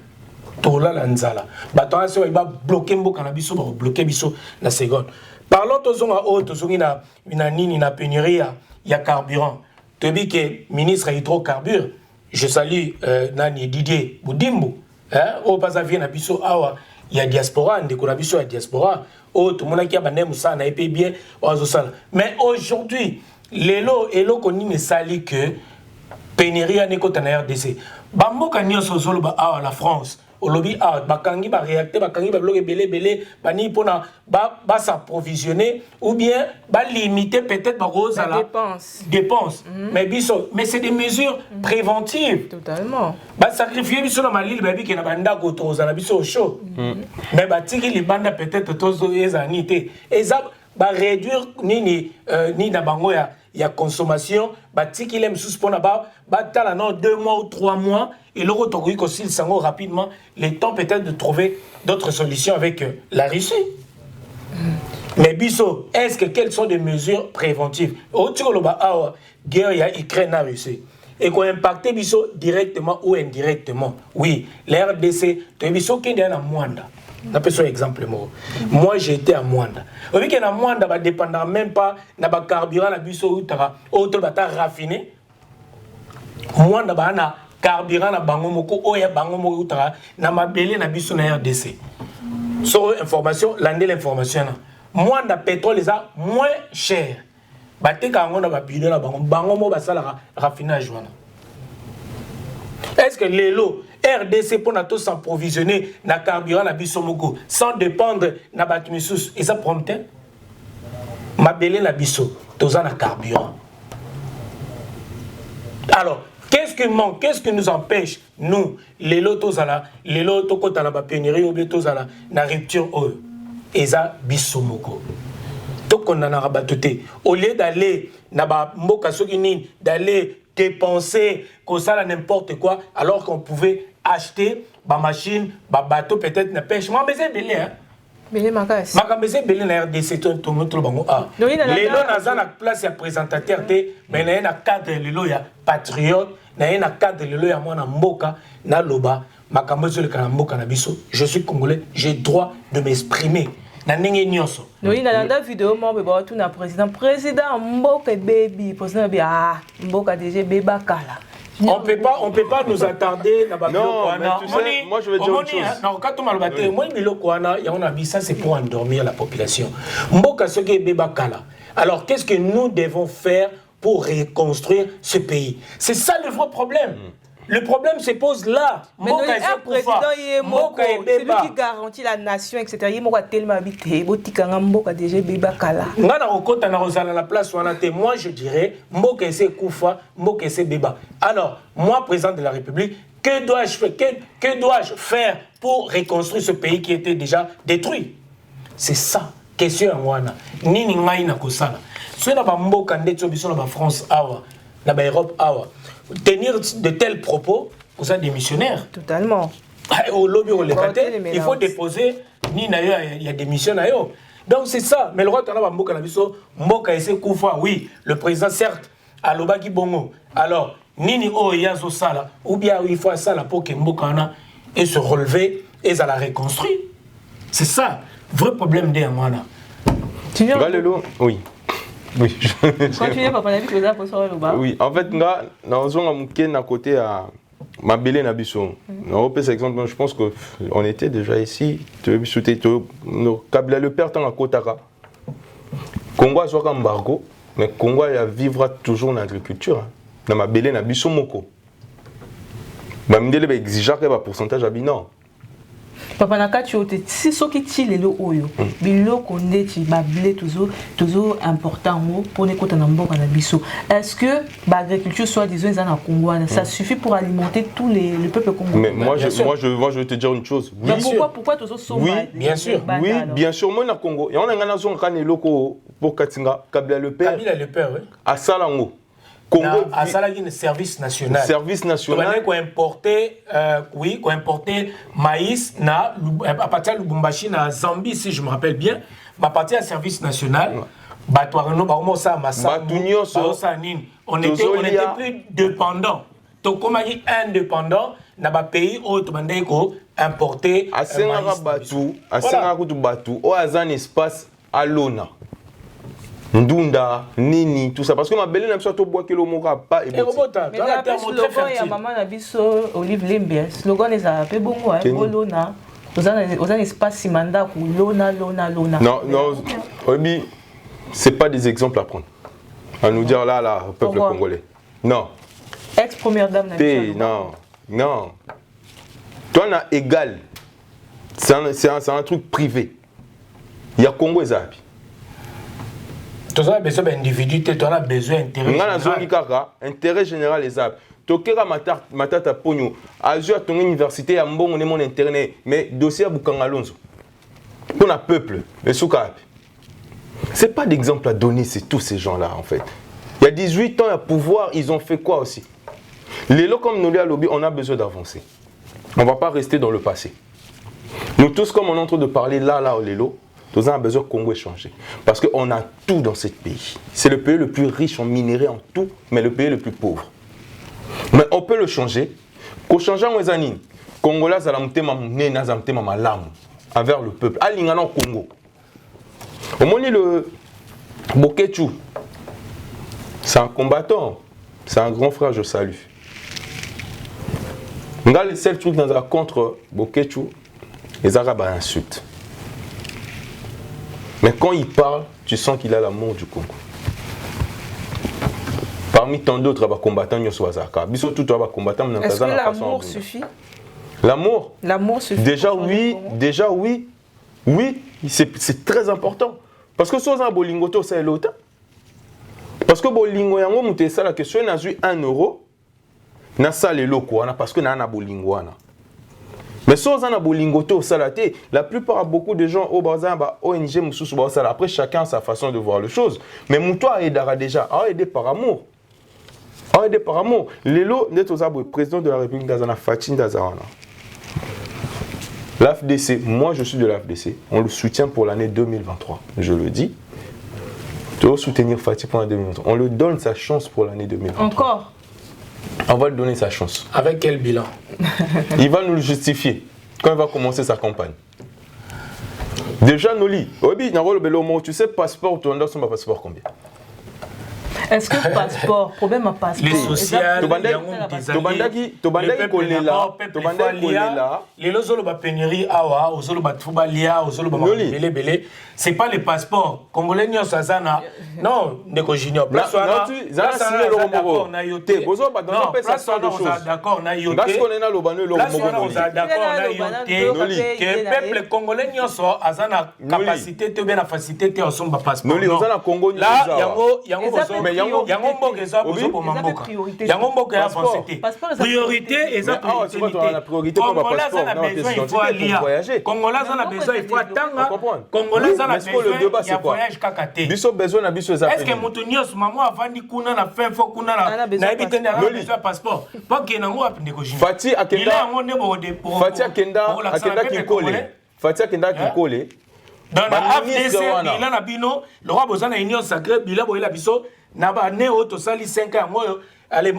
tola la nzala bato so ba bloquer mboka na biso ba bloquer biso na seconde parlons tozonga o tozongi na nini na pénurie ya carburant tobi que ministre hydrocarbures je salue nani Didier Boudimbo hein o pasavie na biso awa il y a diaspora ndeko na biso ya diaspora. Oh, tout le monde qui a bané moussa na épée bien mais aujourd'hui lelo elo koni ne sali que pénurie à n'écoute en RDC bambo kanyo sozolo ba à la France au lobby out bakangi ba réacter bakangi ba bloquer belé bani pona ba s'approvisionner ou bien ba limiter peut-être ba rose à la dépense mais biso mais c'est des mesures préventives totalement ba sacrifier biso na malili ba bi ke na banda ko toza na biso chaud mais ba tiki li banda peut-être tozo ezanité eza ba réduire ni na bango ya consommation ba tiki les sous pona ba tala non 2 mois ou 3 mois et le retour aussi sango rapidement les temps peut-être de trouver d'autres solutions avec la Russie. Mais biso est-ce que quelles sont des mesures préventives au tikoloba a guerre ya Ukraine na Russie et qu'on impacte biso directement ou indirectement. Oui, la RDC to biso qui est na Mwanda. Na peso exemple moi j'étais à Mwanda. On dit que na Mwanda ba dépendant même pas na ba carburant na biso utara auto bata raffiné. Mwanda ba na carburant na bango moko oya bango moko utara na mabele na biso na RDC. So information landé l'information. Mwanda pétrole est moins cher. Ba te ka ngo na ba bidon na bango mo ba sala raffinage wana. Est-ce que l'élo RDC pour nous s'approvisionner na carburant na bisomoko sans dépendre na batmissus et ça prompte ma belé na biso toza na carburant. Alors qu'est-ce qui manque, qu'est-ce qui nous empêche nous l'élo tozala l'élo tokota na ba pénurie ou bien tozala na rupture et ça bisomoko tokona rabatoté au lieu d'aller na ba mboka soki nini d'aller dépenser comme ça n'importe quoi alors qu'on pouvait acheter ba machine ba bateau peut-être na pêche moi besoin belé hein belé makas makambese belé na RDC to moto bango ah lelo naza na place ya présentateur te mais na cadre lelo ya patriote na cadre lelo ya mwana mboka na loba makambezo le kana mboka na biso je suis congolais j'ai droit de m'exprimer na ndenge nyonso oui na landa vidéo mo be ba tout na président mboka baby président be ah mboka déjà beba kala on peut pas nous attarder na ba non mais tu sais moi je vais dire une chose non quand on m'a battu moi biloko wana ya on a dit ça c'est pour endormir la population mboka soki beba kala alors qu'est-ce que nous devons faire pour reconstruire ce pays c'est ça le vrai problème. Le problème se pose là. Mais le président, c'est lui qui garantit la nation, etc. Il m'a tellement habité. Mboka déjà beba kala. La place moi je dirais Mboka c'est Koufa, Mboka c'est beba. Alors moi président de la République, que dois-je faire pour reconstruire ce pays qui était déjà détruit? C'est ça question à moi. Nini ngai na kosala. Si on a Mboka ndetso biso na France awa, na Europe awa. Tenir de tels propos, vous êtes des missionnaires. Totalement. Au lobby, il faut déposer, il y a des missionnaires. Donc c'est ça. Mais le roi, Mboka ese Koufa, oui, le président, certes, à l'Obaki Bongo. Alors, Nini O Yazo Sala, ou bien il faut ça pour que Mboka et se relever et à la reconstruire. C'est ça, vrai problème des Amana. Oui. Oui. Continuez, papa, la vie que vous avez posé au bas. Oui, en fait, à côté à Mabélé Nabiso. Exemple, je pense qu'on était déjà ici. Le père dans la Kotara. Congo a un embargo, mais Congo vivra toujours en agriculture. Dans Mabélé Nabiso Moko. Mabélé exigeait un pourcentage à non. Papa nakati ote si soki ti lelo oyo biloko ndeti ba blé toujours important pour ne kota na mboka na biso. Est-ce que l'agriculture soit disons en Congo ça suffit pour alimenter tous le peuple congolais? Mais moi je vais te dire une chose. Oui. Pourquoi toujours so oui, bien sûr. Oui, bien sûr moi na Congo. Et on a ngana zo ngana loko pour Katinga Kabila le père. Kabila le père oui. À Salango. Congo à Salagine service national. Service national. Qu'on importer maïs à partir de Lubumbashi na Zambie si je me rappelle bien. À partir du service national. On était plus dépendants. Donc comme il indépendant na ba pays où tu bandé ko importer à Senga Batu au azan espace à l'ONA. Ndunda, Nini, tout ça. Parce que ma belle n'a pas de bois que l'on m'aura pas. Et Robota, dans la terre, le slogan, il y a maman Nabiso, Olive Lembe. Le slogan est un peu bon, Lona. Vous avez un espace Simanda ou Lona. Non, Obi, ce n'est pas des exemples à prendre. À nous dire là, peuple congolais. Non. Ex-première dame Nabiso. Non. Toi, on a égal. C'est un truc privé. Il y a Congo et Zabi. Tu as besoin d'individu, tu as besoin d'intérêt. Intérêt général les arbres. Tokera matata pogno. Azur ton université à mbongo ne mon internet mais dossier à Bukangalonzo. Pour un peuple, le soukap. C'est pas d'exemple à donner, c'est tous ces gens-là en fait. Il y a 18 ans à pouvoir, ils ont fait quoi aussi? Les lots comme nous les lobby, on a besoin d'avancer. On ne va pas rester dans le passé. Nous tous comme on est en train de parler là les lots. Nous avons besoin que Congo ait changé. Parce qu'on a tout dans ce pays. C'est le pays le plus riche en minerais, en tout, mais le pays le plus pauvre. Mais on peut le changer. Qu'au changeant les années, Congolais, ça a monté ma larme envers le peuple. Alingana au Congo. Au moins, le Bokechu, c'est un combattant. C'est un grand frère, je salue. Le seul truc dans la contre Bokechu, les Arabes insultent. Mais quand il parle, tu sens qu'il a l'amour du Congo. parmi tant d'autres combattants nyonso bazaka. Biso tout ba combattant na Est-ce que l'amour suffit? L'amour? L'amour suffit. Déjà oui, c'est très important. Parce que si on a bolingo to ça l'autre. Parce que bolingo yango muté ça la question na zu 1 euro na ça le loko wana parce que na bolingo wana. Mais si on a bolingo to ça la plupart beaucoup de gens au bazan ba ONG mususu ba ça après chacun a sa façon de voir les choses. Mais muto a aidera déjà, a aidé par amour. A aidé par amour. Lelo neto za président de la République d'Azana Fatin Dazawana. L'AFDC, moi je suis de l'AFDC, on le soutient pour l'année 2023, je le dis. Tu dois soutenir Fatih pour l'année 2023. On lui donne sa chance pour l'année 2023. Encore? On va lui donner sa chance. Avec quel bilan? Il va nous le justifier quand il va commencer sa campagne. Déjà, Noli, tu sais, passeport, tu as son passeport combien? Est-ce que passeport, problème à passeport? Les sociales, c'est pas les passeports. Congolais n'y a Sazana. Non, Neko Junior. Place d'accord, on a yoté. D'accord, on a yoté. Que peuple congolais n'y a soit Azana capacité de bien la facilité de son passeport. Là, yango mboka eza besoin pour mamboka yango mboka ya avancé priorité eza priorité congolais a besoin il faut aller congolais a besoin il faut attendre congolais a besoin ya voyage kakate biso besoin na biso eza est-ce que mutu nyos maman avandi kuna na fin fo kuna na ebite na besoin passeport pas que nango apinde ko jina Fati akenda yango ne bo de Fati akenda kikole Fati akenda kikole dans la AFDC il a bino le roi bozana union sacrée bila boyela biso na ba ne auto sali 5 ans moi allez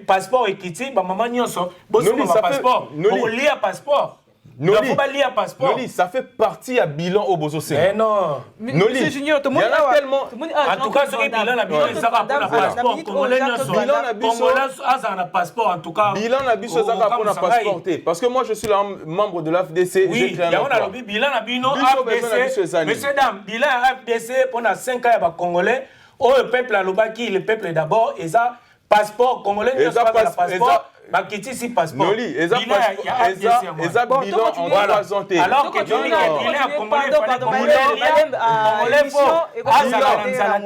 passeport ekiti ba maman nyonso boso ba passeport pour lire passeport Noli, Noli, ça fait partie à bilan au Bozo Séné. Mais non. Noli, Junior, il y en a tellement. En tout cas, sur le bilan, ça va pour le passeport. Congolais, un passeport, en tout cas. Bilan, la biso, ça va pour la passeporter. Parce que moi, je suis membre de l'AFDC. Oui, il y a un bilan, AFDC. Messieurs, dames, bilan AFDC pendant 5 ans, il y a Congolais. Oh, le peuple à l'Obaki, le peuple d'abord, et ça, passeport, Congolais, il y a un passeport. Bakiti si passeport. Noli, eza bilan en présenté. Alors que tu dis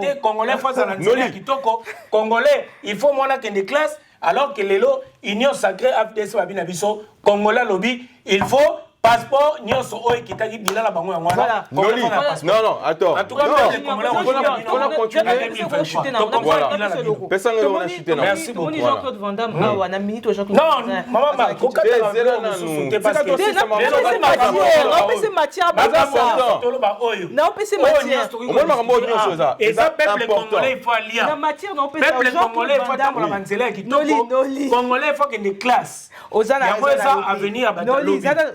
que Congolais faut Congolais kitoko. Congolais, il faut mona que des classes alors que lelo union sacrée AFDC babina biso Congolais lobby, il faut passeport nyonso oyo kitaki bilan la bango yango wana. Noli, non, attends. En tout cas, merci beaucoup. Jean-Claude Van Damme, na minute Jean-Claude. Non, maman,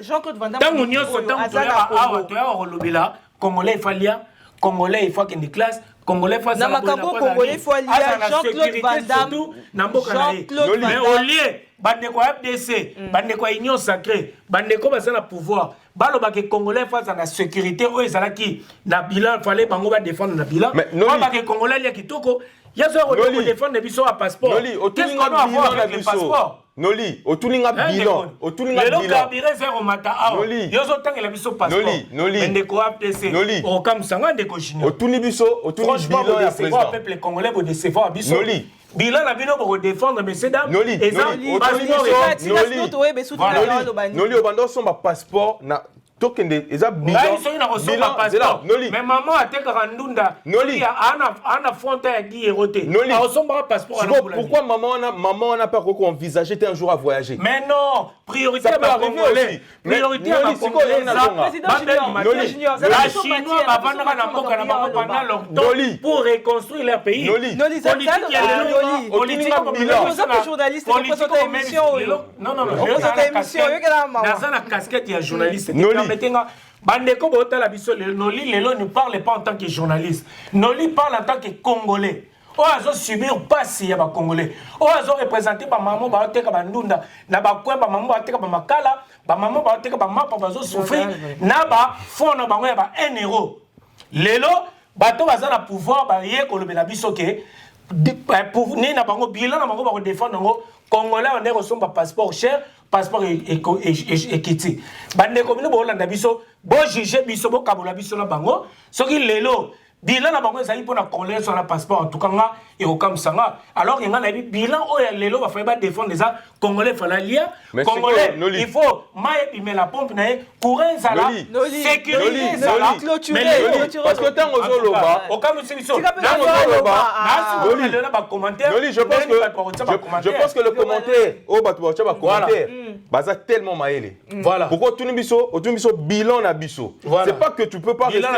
Jean-Claude Van Damme. Dans l'union, Congolais, il faut lire. Congolais, il faut qu'il y ait des classes. Congolais, il faut Congolais, il faut lire. Jean-Claude Van Damme. Mais au lieu, bandeko FDC, bandeko union sacrée, bandeko bazana pouvoir. Baloba que Congolais face à la sécurité, eux ils qui na bilan fallait bango ba défendre na bilan. Baloba que Congolais li kitoko, ya zo défendre biso à passeport. Qu'est-ce qu'on doit avoir avec le passeport? Noli, otulinga bilan, otulinga bilan. Le carburant zéro mata awa. Yozo tangi la biso passeport. Noli. Ndeko AFDC. O kam sanga ndeko junior. Otuni biso, otuni bilan ya président. Peuple congolais pour décevoir biso. Noli. Bilan la bino pour défendre messieurs dames. Noli. Noli obando son passeport na tokende eza bilan. Mais maman a te karandunda. Noli. Ana fronta ya gi eroté. Noli. Passeport. Pourquoi maman n'a pas envisagé un jour à voyager? Mais non, priorité à Congolais. Priorité à Congolais. La Chinois va vendre na mboka na bango pendant leur temps pour reconstruire leur pays. Politique journaliste dans la casquette ya journaliste. Bandeko botala biso Noli lelo ne parle pas en tant que journaliste. Noli parle en tant que Congolais. Oh, ils ont subi pas si ya ba Congolais. Oh, ils ont représenté ba maman ba teka ba ndunda, na ba kwe ba maman ba teka ba makala, ba maman ba teka ba mapa ba zo souffrir, na ba fond na bango ya ba 1 euro. Lelo bato bazana pouvoir ba ye ko lobela biso ke pour ni na bango bilan na bango ba défendre ngo Congolais on est reçu par passeport cher passeport et kiti bande ko bino bo landa biso bo juger biso bo kabola biso na bango soki lelo bilan na bango ezali pona Congolais sur la passeport en tout cas nga et au kamsanga alors nga na bilan o ya lelo ba fa ba défendre les Congolais fala lia Congolais il faut maye bi la pompe na courant ça là sécurité ça là parce que tant ozoloba au kamsibiso tant ozoloba je pense que le commentaire au batu ba commentaire baza tellement maele voilà pourquoi tout biso bilan na biso c'est pas que tu peux pas rester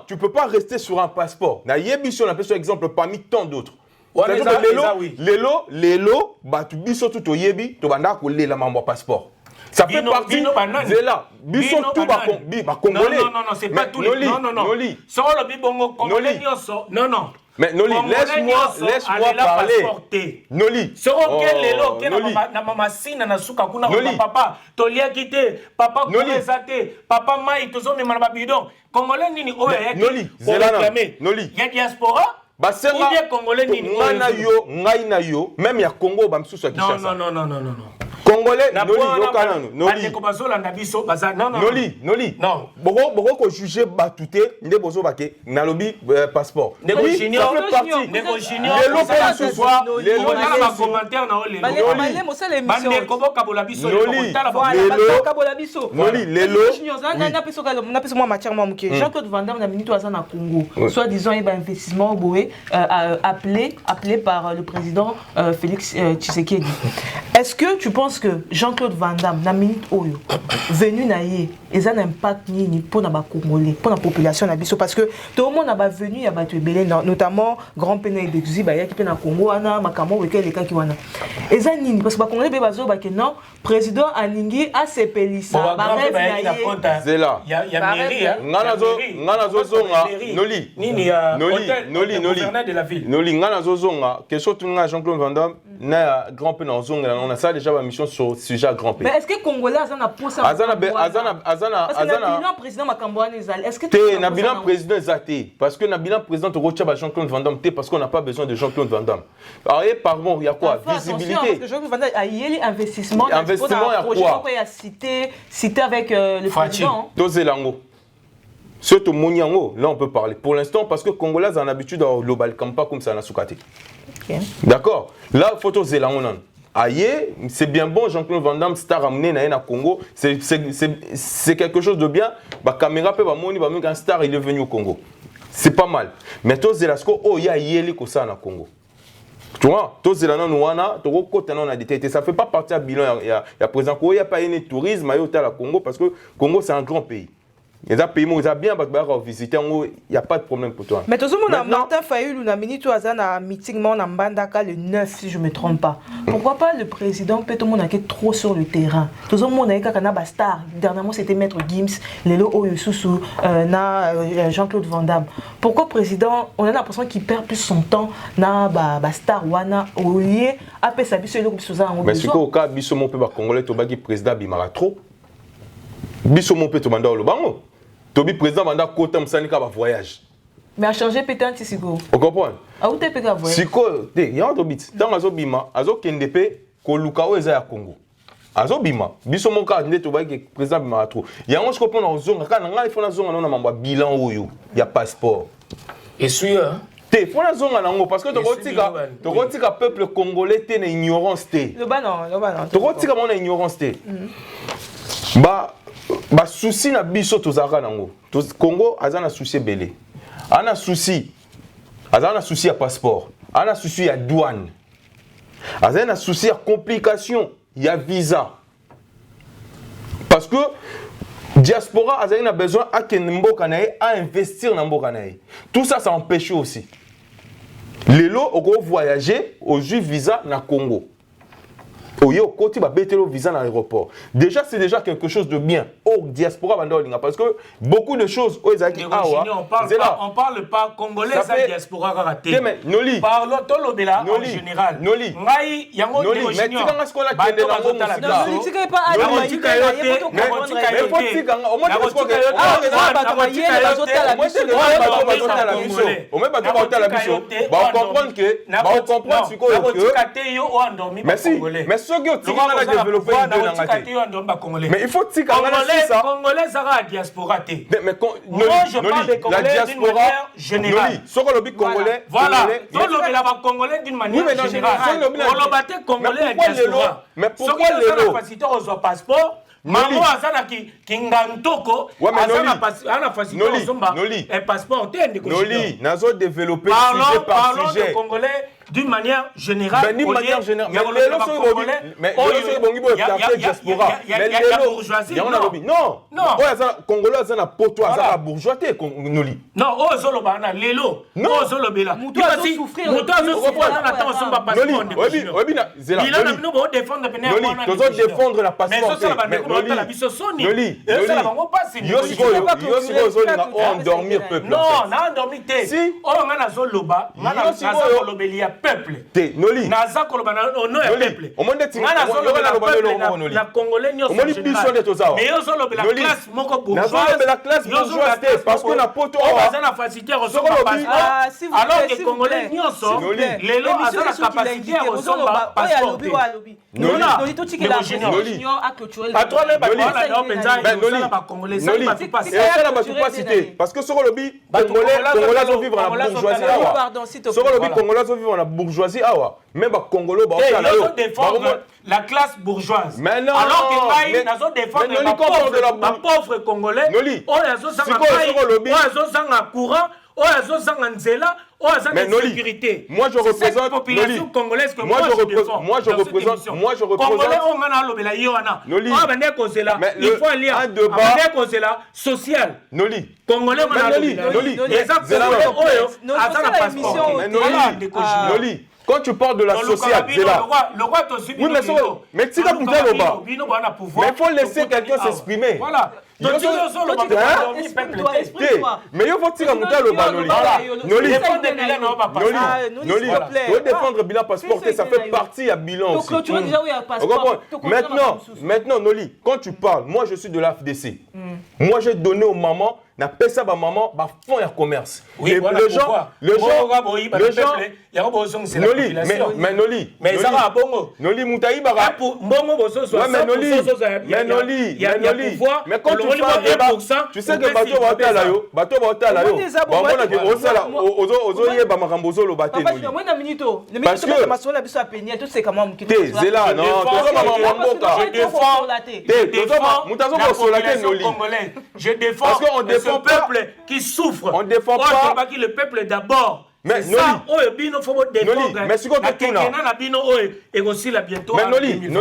tu peux pas rester sur un passeport na yebiso na peso exemple parmi tant d'autres lelo batu biso tout oyebi to banda ko lela mambo passeport ça fait partie de là biso tout ba congolais non c'est pas tout non solo bibongo congolais non mais Noli, laisse-moi parler. Noli. Soro lelo ke na mama sina na suka kuna papa tolia kite papa koresate papa mai tozo me na bidon congolais nini oya yaki Noli Noli ya diaspora basenga congolais nini ngai na yo même ya Congo ba msusu akisha non Congolais Noli yokana Noli ko bazola na biso baza non Noli boko ko juger batute nde bozo bake na lobi passeport nego junior lelo pe soir lelo na commentaire na ole bande ko boka bola biso Noli lelo na peso moi matière moi muke Jean-Claude Van Damme na minute aza na Congo soit disant il va investissement boé appelé par le président Félix Tshisekedi. Est-ce que tu penses que Jean-Claude Van Damme na minute oyo venu na ye et un impact ni pour na ba congolais pour la population na biso parce que tout le monde a ba venu ya ba tebele notamment grand pénal de Xuzi ba ya ki pe na Congo ana makamo weke les cas ki wana eza nini parce que ba congolais be bazo ba ke non président alingi a sepelisa ba rêve na ye zela ya mairie ngana zo zonga Noli nini ya Noli gouverneur de la ville Noli ngana zo zonga question tunga Jean-Claude Van Damme na grand pénal zonga on a ça déjà ma mission sur sujet grand pays mais est-ce que congolais azana posa azana bilan président makambouane ezali est-ce que te na bilan président ezate parce que na bilan président rocha ba Jean-Claude Van Damme te parce qu'on n'a pas besoin de Jean-Claude Van Damme alors pardon il y a quoi visibilité parce que Jean-Claude Van Damme a yeli investissement il y a quoi il y a cité avec le président Tozelango surtout Moniango là on peut parler pour l'instant parce que congolais ont l'habitude à global pas comme ça na soukate d'accord là photo Zelango non aïe, c'est bien bon, Jean-Claude Van Damme, star amené na Congo, c'est quelque chose de bien. La caméra peut va un star, il est venu au Congo. C'est pas mal. Mais toi, Zelasco, oh, il y a yéli comme ça na Congo. Tu vois, toi, Zelana Nouana, tu as des détails. Ça fait pas partie du bilan. Il y a présent, il n'y a pas de tourisme à la Congo parce que le Congo, c'est un grand pays. Les pays où ils ont bien visité, il n'y a pas de problème pour toi. Mais tout le monde a Martin Fayulu, na minute à meeting na Mbandaka le 9 si je me trompe pas. Pourquoi pas le président peut tout le monde a été trop sur le terrain. Tout le monde a été kana star. Dernièrement c'était Maître Gims, Lelo Oyosusu, na Jean-Claude Van Damme. Pourquoi président on a l'impression qu'il perd plus son temps na star wana au lieu après ça biso eloko biso za ngo. Mais c'est quoi au cas biso mon peuple congolais to bagi président bimara trop. Biso mon peuple manda lo bango. Tobi président manda kota msanika ba voyage. Mais a changé peut-être Siko. On comprend? A où t'es peut voyage? Siko, il y a un bit. Dans azo bima, azo kendepe ko lukao eza ya Congo. Azo bima, biso mon ka ndé to ba ki président bima trop. Il y a un je comprends na zonga kana ngai fona zonga na mamba bilan oyo, il y a passeport. Et suis Te fona zonga nango parce que tokotika peuple congolais te na ignorance te. Le banan. Tokotika mon ignorance te. Ba souci na biso tozaka nango. Congo azana souci belé. Ana souci à passeport. Ana souci à douane. Azana souci à complication, il y a visa. Parce que diaspora azana besoin à mboka nae à investir na mboka nae. Tout ça empêche aussi. Lelo oko voyager au juif visa na Congo. Oyo koti ba betelo visa dans l'aéroport. Déjà c'est déjà quelque chose de bien. Au diaspora bandolinga parce que beaucoup de choses aux Ezaki awa. On parle pas congolais ça diaspora raté. Mais Noli. Parlons tolobela en général. Noli. Ngai yango Noli. Mais tu quand est-ce qu'on a tendé dans le musique là? Non, tu sais pas aller mais il faut que Congolais ça diaspora. Moi je parle des Congolais d'une manière générale. Voilà. Donc Congolais d'une manière générale. On l'a battu Congolais diaspora. Mais pourquoi les lots? Facilité au passeport. Maman azana kingantoko azana facilité au zomba et passeport Noli nazo développer sujet par sujet. De Congolais d'une manière générale. Mais d'une manière générale. Mais la bourgeoisie. Non. Congolais azana poto azana bourgeoisie Noli. Non, oh zoloba na lelo. Non zolobela. Muto souffrir. Muto souffrir na temps zomba passeport. Oui, Zela. Il a nous défendre défendre la passeport. Noli. Endormir peuple. Non, na endormi te. Si. Oh ngana zoloba, ngana zolobelia peuple. Te Noli. Naza koloba na ono ya peuple. O monde ngana zoloba peuple na congolais nyoso. Mais yo zoloba la classe moko bourgeoise. La classe bourgeoise parce que na poto bazana facilité recevoir passeport. Alors que congolais nyoso lelo azana capacité recevoir passeport. Noli tout qui la parce que sur le bi congolais vont vivre en bourgeoisie awa mais ba congolais ba défendre la classe bourgeoise alors que ngai nazo défendre la pauvre congolais oyazo sanga courant oyazo sanga nzela mais sécurité. Moi je représente population congolaise que moi je représente. Congolais on a lobela yoana. Il faut lire un débat social. Noli. Congolais on a lobela. Noli. Noli. Quand tu parles de la sociale, c'est là. Oui, mais tu sais mais il faut laisser quelqu'un s'exprimer. Voilà. Mais il faut tirer mon Noli. Noli, défendre bilan passeport, ça fait partie à bilan aussi. Maintenant, Noli, quand tu parles, moi je suis de l'AFDC. Moi j'ai donné aux mamans, na pesa ba maman ba fond ya commerce. Oui, le gens Noli, mais Noli, mais ça va bongo. Noli mutayi bara. Bongo boso soit. Mais Noli, mais quand tu fais un débat, tu sais que bateau va tala yo. Bamona ke osala ozo yeba makambo zo lo baté Noli. Parce que masola biso a peigner tout c'est comment mukito. Zela non, je défends ce peuple qui souffre. On défend pas le peuple d'abord. Mais ça, bino faut défendre. Mais si on Noli, moi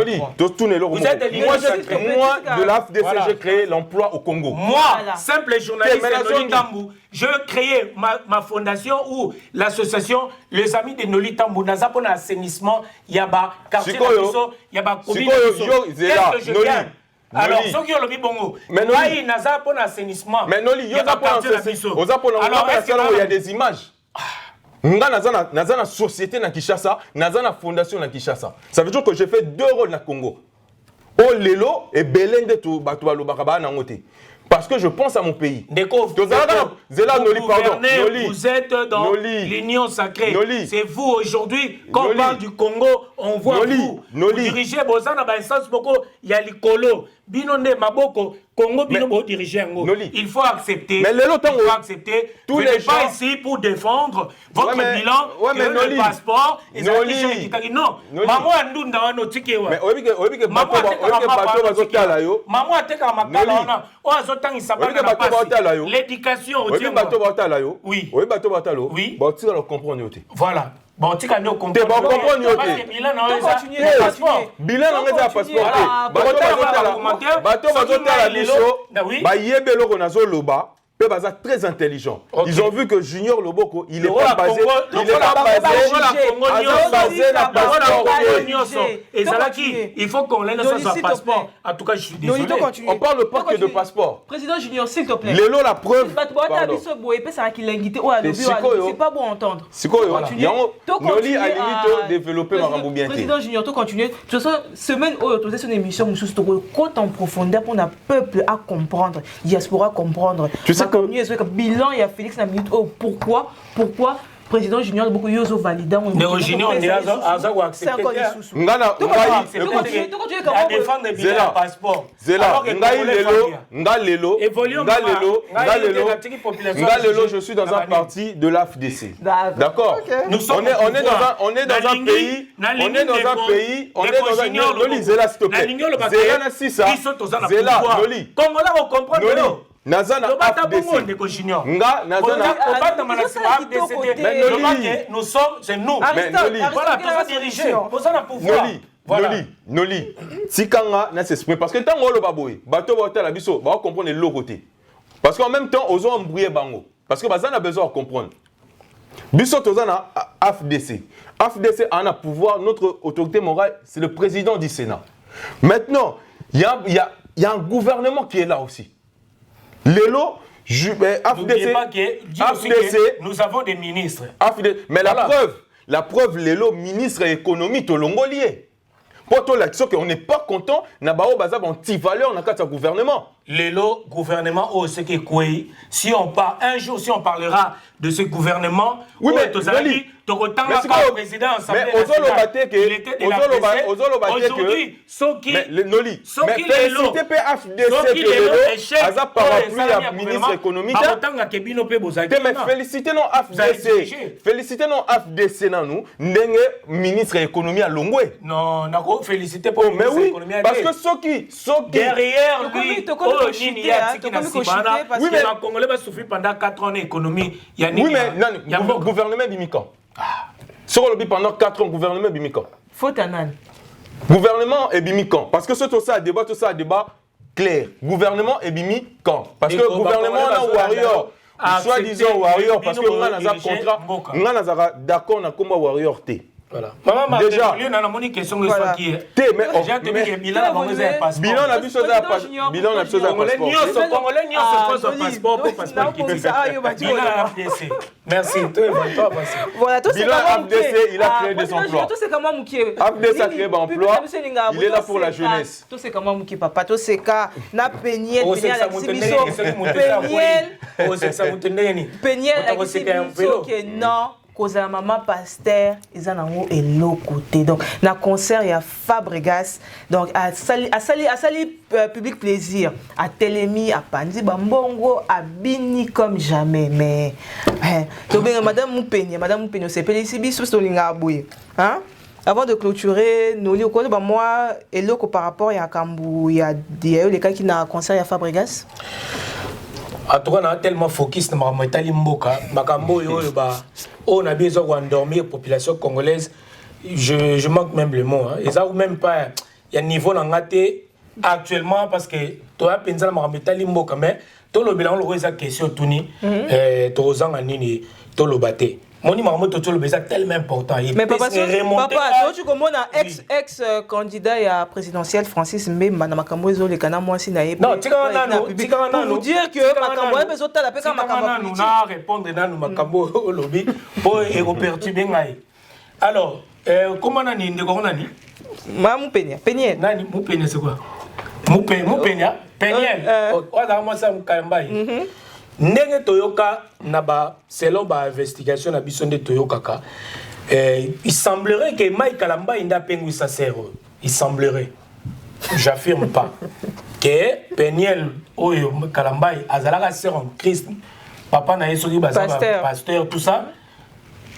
de l'AFDC, j'ai créé l'emploi au Congo. Moi, simple journaliste Noli Tambou, je veux créer ma fondation ou l'association Les Amis de Noli Tambou. Naza pour l'assainissement, il y a ba quartier il y a ba commune. Alors, ceux qui ont le bongo, mais Noli, Naza pour l'assainissement. Mais Noli, il y a des images. Nga nazana société na Kinshasa, nazana fondation na Kinshasa. Ça veut dire que j'ai fait 2 rôles na Congo. O lelo et belende to bato balobaka na ngote. Parce que je pense à mon pays. Vous êtes dans l'union sacrée. C'est vous aujourd'hui. Quand on parle du Congo, on voit vous. Vous dirigez Bozana Baïsans Boko, Yalikolo, Binonde Maboko, Congo Bino diriger. Il faut accepter. Mais vous n'êtes pas ici pour défendre votre bilan, le passeport, et non. Maman Ndunda Wano Tikewa. Maman Teka Makala. L'éducation, oui. Voilà. Bon, tu comprends. Bilan très intelligent. Okay. Ils ont vu que Junior Loboko, il n'est Le pas basé. Il n'est pas basé. Il faut qu'on ait notre passeport. En tout cas, je suis désolé. On parle pas que de passeport. Président Junior, s'il te plaît. Lélo, la preuve. C'est pas bon à entendre. C'est quoi? Noli a limite développé ma bien. Président Junior, tu continues. De toute façon, semaine où tu es une émission, nous sommes côte en profondeur pour le peuple à comprendre, diaspora comprendre. Tu sais que bilan il y a Félix na minute. Oh, pourquoi président Junior beaucoup yoso validant. Mais au Junior on est à accepter. Ngana défendre bien le passeport. Zela, Ngalelo, je suis dans un parti de l'AFDC. D'accord. On est dans un pays, Zela s'il te plaît. Zela na sisa. Zela, Noli. Congolais on comprend. Nazana AFDC. Nga Nazana. Nous sommes, c'est nous. Voilà, pour ça diriger, pour ça le pouvoir. Noli. Tikanga na s'exprimer parce que tant on le baboy, bateau va la biso, va comprendre le côté. Parce qu'en même temps, aux embrouiller bango. Parce que bazana a besoin de comprendre. Biso tozana AFDC. AFDC a un pouvoir, notre autorité morale, c'est le président du Sénat. Maintenant, il y a un gouvernement qui est là aussi. Lélo, AFDC, nous avons des ministres. Mais voilà. la preuve, Lélo, ministre économie, Tolongolier. Pour toi, l'action qu'on n'est pas content, Nabao Bazab anti-valeur dans le gouvernement. Lélo, gouvernement, oh, c'est que quoi? Si on parle, un jour, si on parlera de ce gouvernement, oui, mais président aujourd'hui, félicité ministre économique. Mais félicité non AFDC nous, ministre économie à Longwe. Non, félicité pour mais oui, parce que ceux qui derrière lui, oui, mais le Congolais va souffrir pendant 4 ans d'économie. Oui, mais le gouvernement Bimikan. Sur le pendant 4 ans, gouvernement Bimikan. Faut un gouvernement et Bimikan. Parce que tout ça, débat clair. Gouvernement et Bimikan. Parce que le gouvernement a un warrior. Soi-disant warrior, parce que nous avons un contrat. Nous avons d'accord avec le warrior T. Voilà. Maman, déjà, il y a une question de ça qui est. Mais bilan a passeport. Bilan a passeport. Merci. Voilà, tout bilan AFDC, il a créé des emplois. Tout c'est comment Mouké. AFDC a créé des emplois. Il est là pour la jeunesse. Tout c'est comment Mouké papa. Tout c'est quand na Peniel, non. Cause la maman pasteur ils en ont et l'autre côté donc na concert il y a Fabregas donc à sali public plaisir à Télémi à Pandi Bambongo à Bini comme jamais mais donc madame Moupeni c'est Pélissibi sous Solinga Aboué hein avant de clôturer nous li ko ba moi et l'autre par rapport il y a Kambou il y a les cas qui na concert il y a Fabregas. En tout cas, on a tellement focus sur on a besoin d'endormir la population congolaise. Je manque même le mot. Et ça, ou même pas. Il y a un niveau dans actuellement parce que tu as pensé à Limboka, mais tu as le question tu mon numéro est tellement important. Mais papa, tu comprends ex-candidat à présidentiel Francis Mbemba na makambo ezo le kana moi si na ye. Non, pour vous dire que makambo e bezo tala peka makambo politique. Non, répondre dans makambo lobby pour perturber ngai. Alors, comment nani ndeko nani? Peniel. Nani Moupenia c'est quoi? Moupenia? Peniel. Oza moi ça mkambai. Ndenge toyoka naba selon ba investigation na biso nde toyokaka il semblerait que Mike Kalamba inda pengu sa sœur il semblerait j'affirme pas que Peniel oyo Kalamba azalaka sœur en Christ papa na yeso ki bazaba pasteur tout ça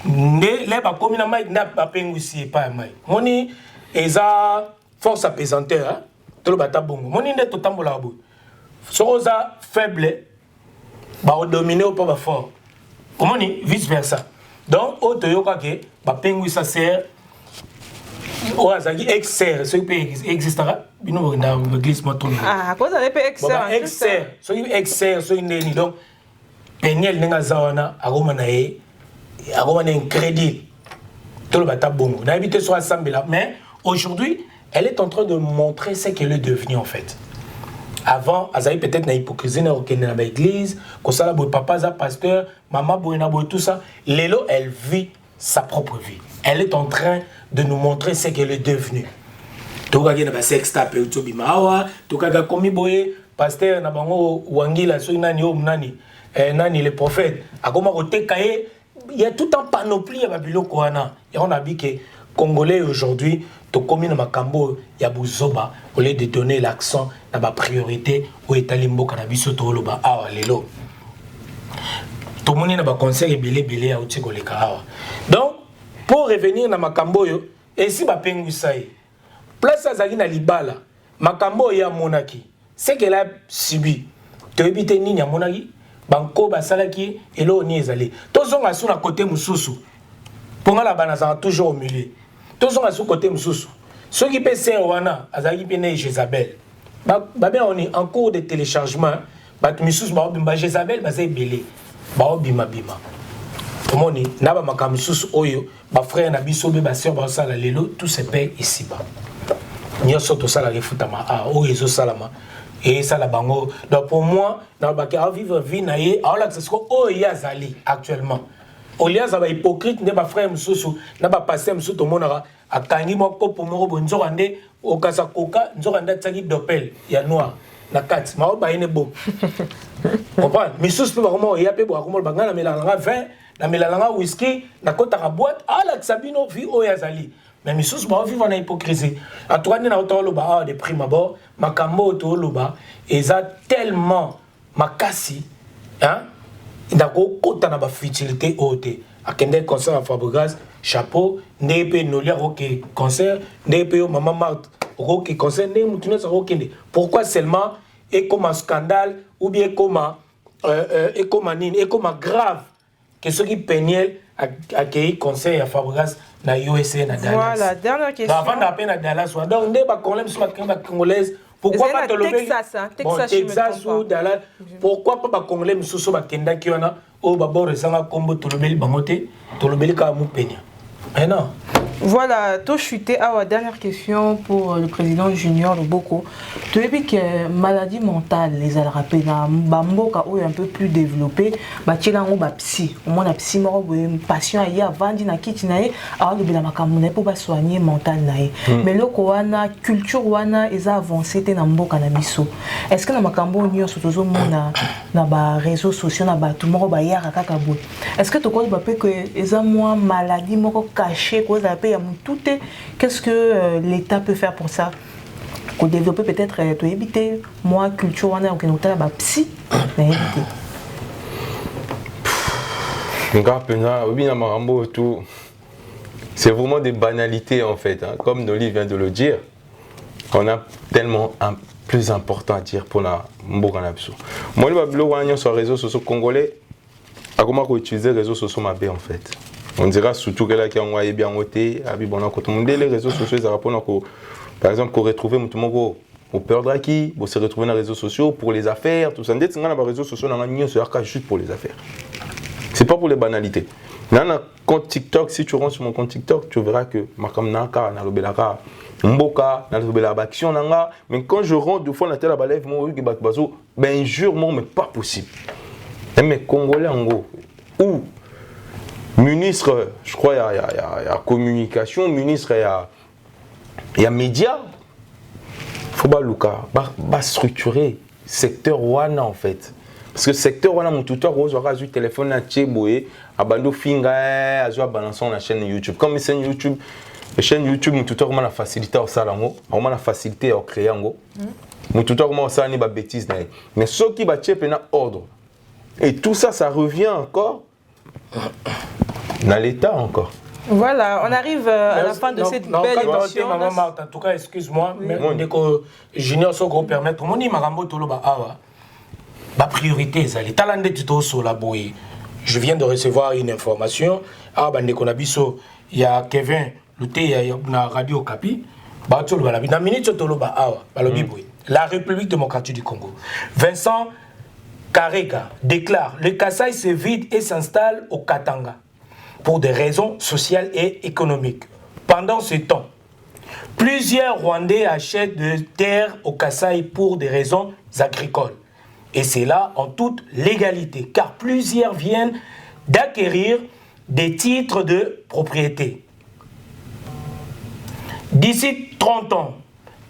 ne les ba komi na Mike na pengu si pas Mike moni eza force apesanteur hein to ba tabongo moni nde to tambola bo soza faible ba dominer ou pas fort comment ni vice versa donc au toyoka ke ba pengu sa sœur o azaki ex-sœur ce qui existera bino na l'église motono quoi ça peut ex-sœur ex-sœur so ex-sœur so ndeni donc Peniel nenga zawana agomana e agomana un crédit. Tout le bata bongo. On a habité sur Assambla, mais aujourd'hui, elle est en train de montrer ce qu'elle est devenue en fait. Avant, elle peut-être une hypocrisie dans l'église, comme ça, papa est pasteur, maman est tout ça. Lélo, elle vit sa propre vie. Elle est en train de nous montrer ce qu'elle est devenue. Tout le monde a sextape, tout le monde a commis boye, pasteur, na bango wangila, so nani nani le prophète. Il y a tout un panoplie à Babylone Koana. Et on a dit que Congolais aujourd'hui, to commune makambo ya buzoba au lieu de donner l'accent na ba priorité au etalimbo kanabiso to loba awa lelo to moni na ba conseil belé ya uti koleka awa. Donc pour revenir na makambo yo esi ba pengusai place azali na libala makambo ya monaki c'est qu'elle a subi to ebite nini ya monaki banko basalaki elo ni ezali to zonga sur na côté mususu ponga la bana toujours au milieu. Tous ont à ce côté moussous. Ceux qui paient c'est Wana, Azaki Pene et Jézabel. On est en cours de téléchargement. Moussous, Jézabel, c'est belé. Bima. Comment on est? Naba Makamoussous, Oyo, ma frère Nabiso, ma soeur, ma soeur, Lelo, tout se paye ici-bas. N'y a surtout ça la refutama. Ah, Oyo Salama. Et ça la bango. Donc pour moi, dans le bac à vivre, vie naïe, alors là, c'est ce qu'on Oyazali actuellement. Olia za ba hypocrite ne ba frère mususu na ba pasteur mususu to monara akangi moko po moko bonzo rande okasa koka nzoranda tsaki dopel ya noir na kat ma ba ine bo comprendre mususu pe ba komo ya pe bo komo ba ngana melanga vin na melanga whisky na kota ka boîte ala sabino vi oyazali mais mususu ba vivre na hypocrisie en tout cas na otolo ba de prime abord makambo to loba eza tellement makasi hein. D'accord, côté na ba futilité haute. À Kende concert à Fabregas, chapeau, nepe nolia roke concert, nepe maman Marthe roke concert, ne mutuna sa roke. Pourquoi seulement et comme un scandale ou bien comme grave que ceux qui peignaient accueillir concert à Fabregas na USA na Dallas. Voilà, dernière question. Avant d'appel à Dallas, donc ne ba problème sur la congolaise. Pourquoi pas Texas ou Dallas? Pourquoi pas Congolais mususu bakenda ki wana o babo resanga kombo tolobeli bangote tolobeli ka mupenya. Mais non. Voilà, tout chuté. Ah, dernière question pour le président Junior Loboko. Tu as vu que maladie mentale, les alrapés, Bamboka ou un peu plus développé, Batilango psy, au moins la psy, une passion aïe avant d'ina kitinae, alors de la makamune pour soigner mental nae. Mais le koana culture wana est avancé te namboka na biso. Est-ce que na makambo nyo sotozo mona na ba réseaux sociaux na ba tout moro ba yara kakabo. Est-ce que tu connais ba que eza moi maladie moko caché cause qu'est-ce que l'État peut faire pour ça? Pour développer peut-être, pour éviter, moi, culture, on a un psy, mais éviter. C'est vraiment des banalités en fait. Hein. Comme Noli vient de le dire, on a tellement un plus important à dire pour la Mbokanapso. Moi, je vais sur les réseaux sociaux congolais, à comment utiliser les réseaux sociaux en fait. On dira surtout que là qui ont bien voté, les réseaux sociaux, ça répond par exemple qu'on retrouve tout le monde au perdre qui, pour se retrouver dans les réseaux sociaux pour les affaires, tout ça. On dit que les réseaux sociaux c'est juste pour les affaires. C'est pas pour les banalités. Dans le compte TikTok, si tu rentres sur mon compte TikTok, tu verras que Makam Naka, Nalobelaka, Mboka, Nalobelaka, Action Nanga, mais quand je rentre de fois dans la tête à balève, ben jure-moi, mais pas possible. Mais Congolais en gros, où ministre, je crois, il y a communication, ministre, il y a médias. Il faut pas structurer secteur Wana en fait. Parce que secteur Wana, mon tuteur, on a un téléphone à Tchéboué, à Bando Finga, à balancer la chaîne YouTube. Comme c'est YouTube, la chaîne YouTube, mon tuteur, on a la facilité au salango, on a la facilité au créer. Mon tuteur, on a des bêtises. Mais ceux qui battent, ils ont ordre. Et tout ça, ça revient encore dans l'État encore. Voilà, on arrive à la fin de cette belle émission. Maman Marthe, en tout cas, excuse-moi, mais dès que Junior Soko permettre, on dit Marambo Toloba Awa, ma priorité, c'est les Tito sur la bouille. Je viens de recevoir une information. Ah, il y a Kevin, il y a la radio Kapi, la République démocratique du Congo. Vincent Karega déclare: le Kasaï se vide et s'installe au Katanga pour des raisons sociales et économiques. Pendant ce temps, plusieurs Rwandais achètent des terres au Kasaï pour des raisons agricoles. Et c'est là en toute légalité, car plusieurs viennent d'acquérir des titres de propriété. D'ici 30 ans,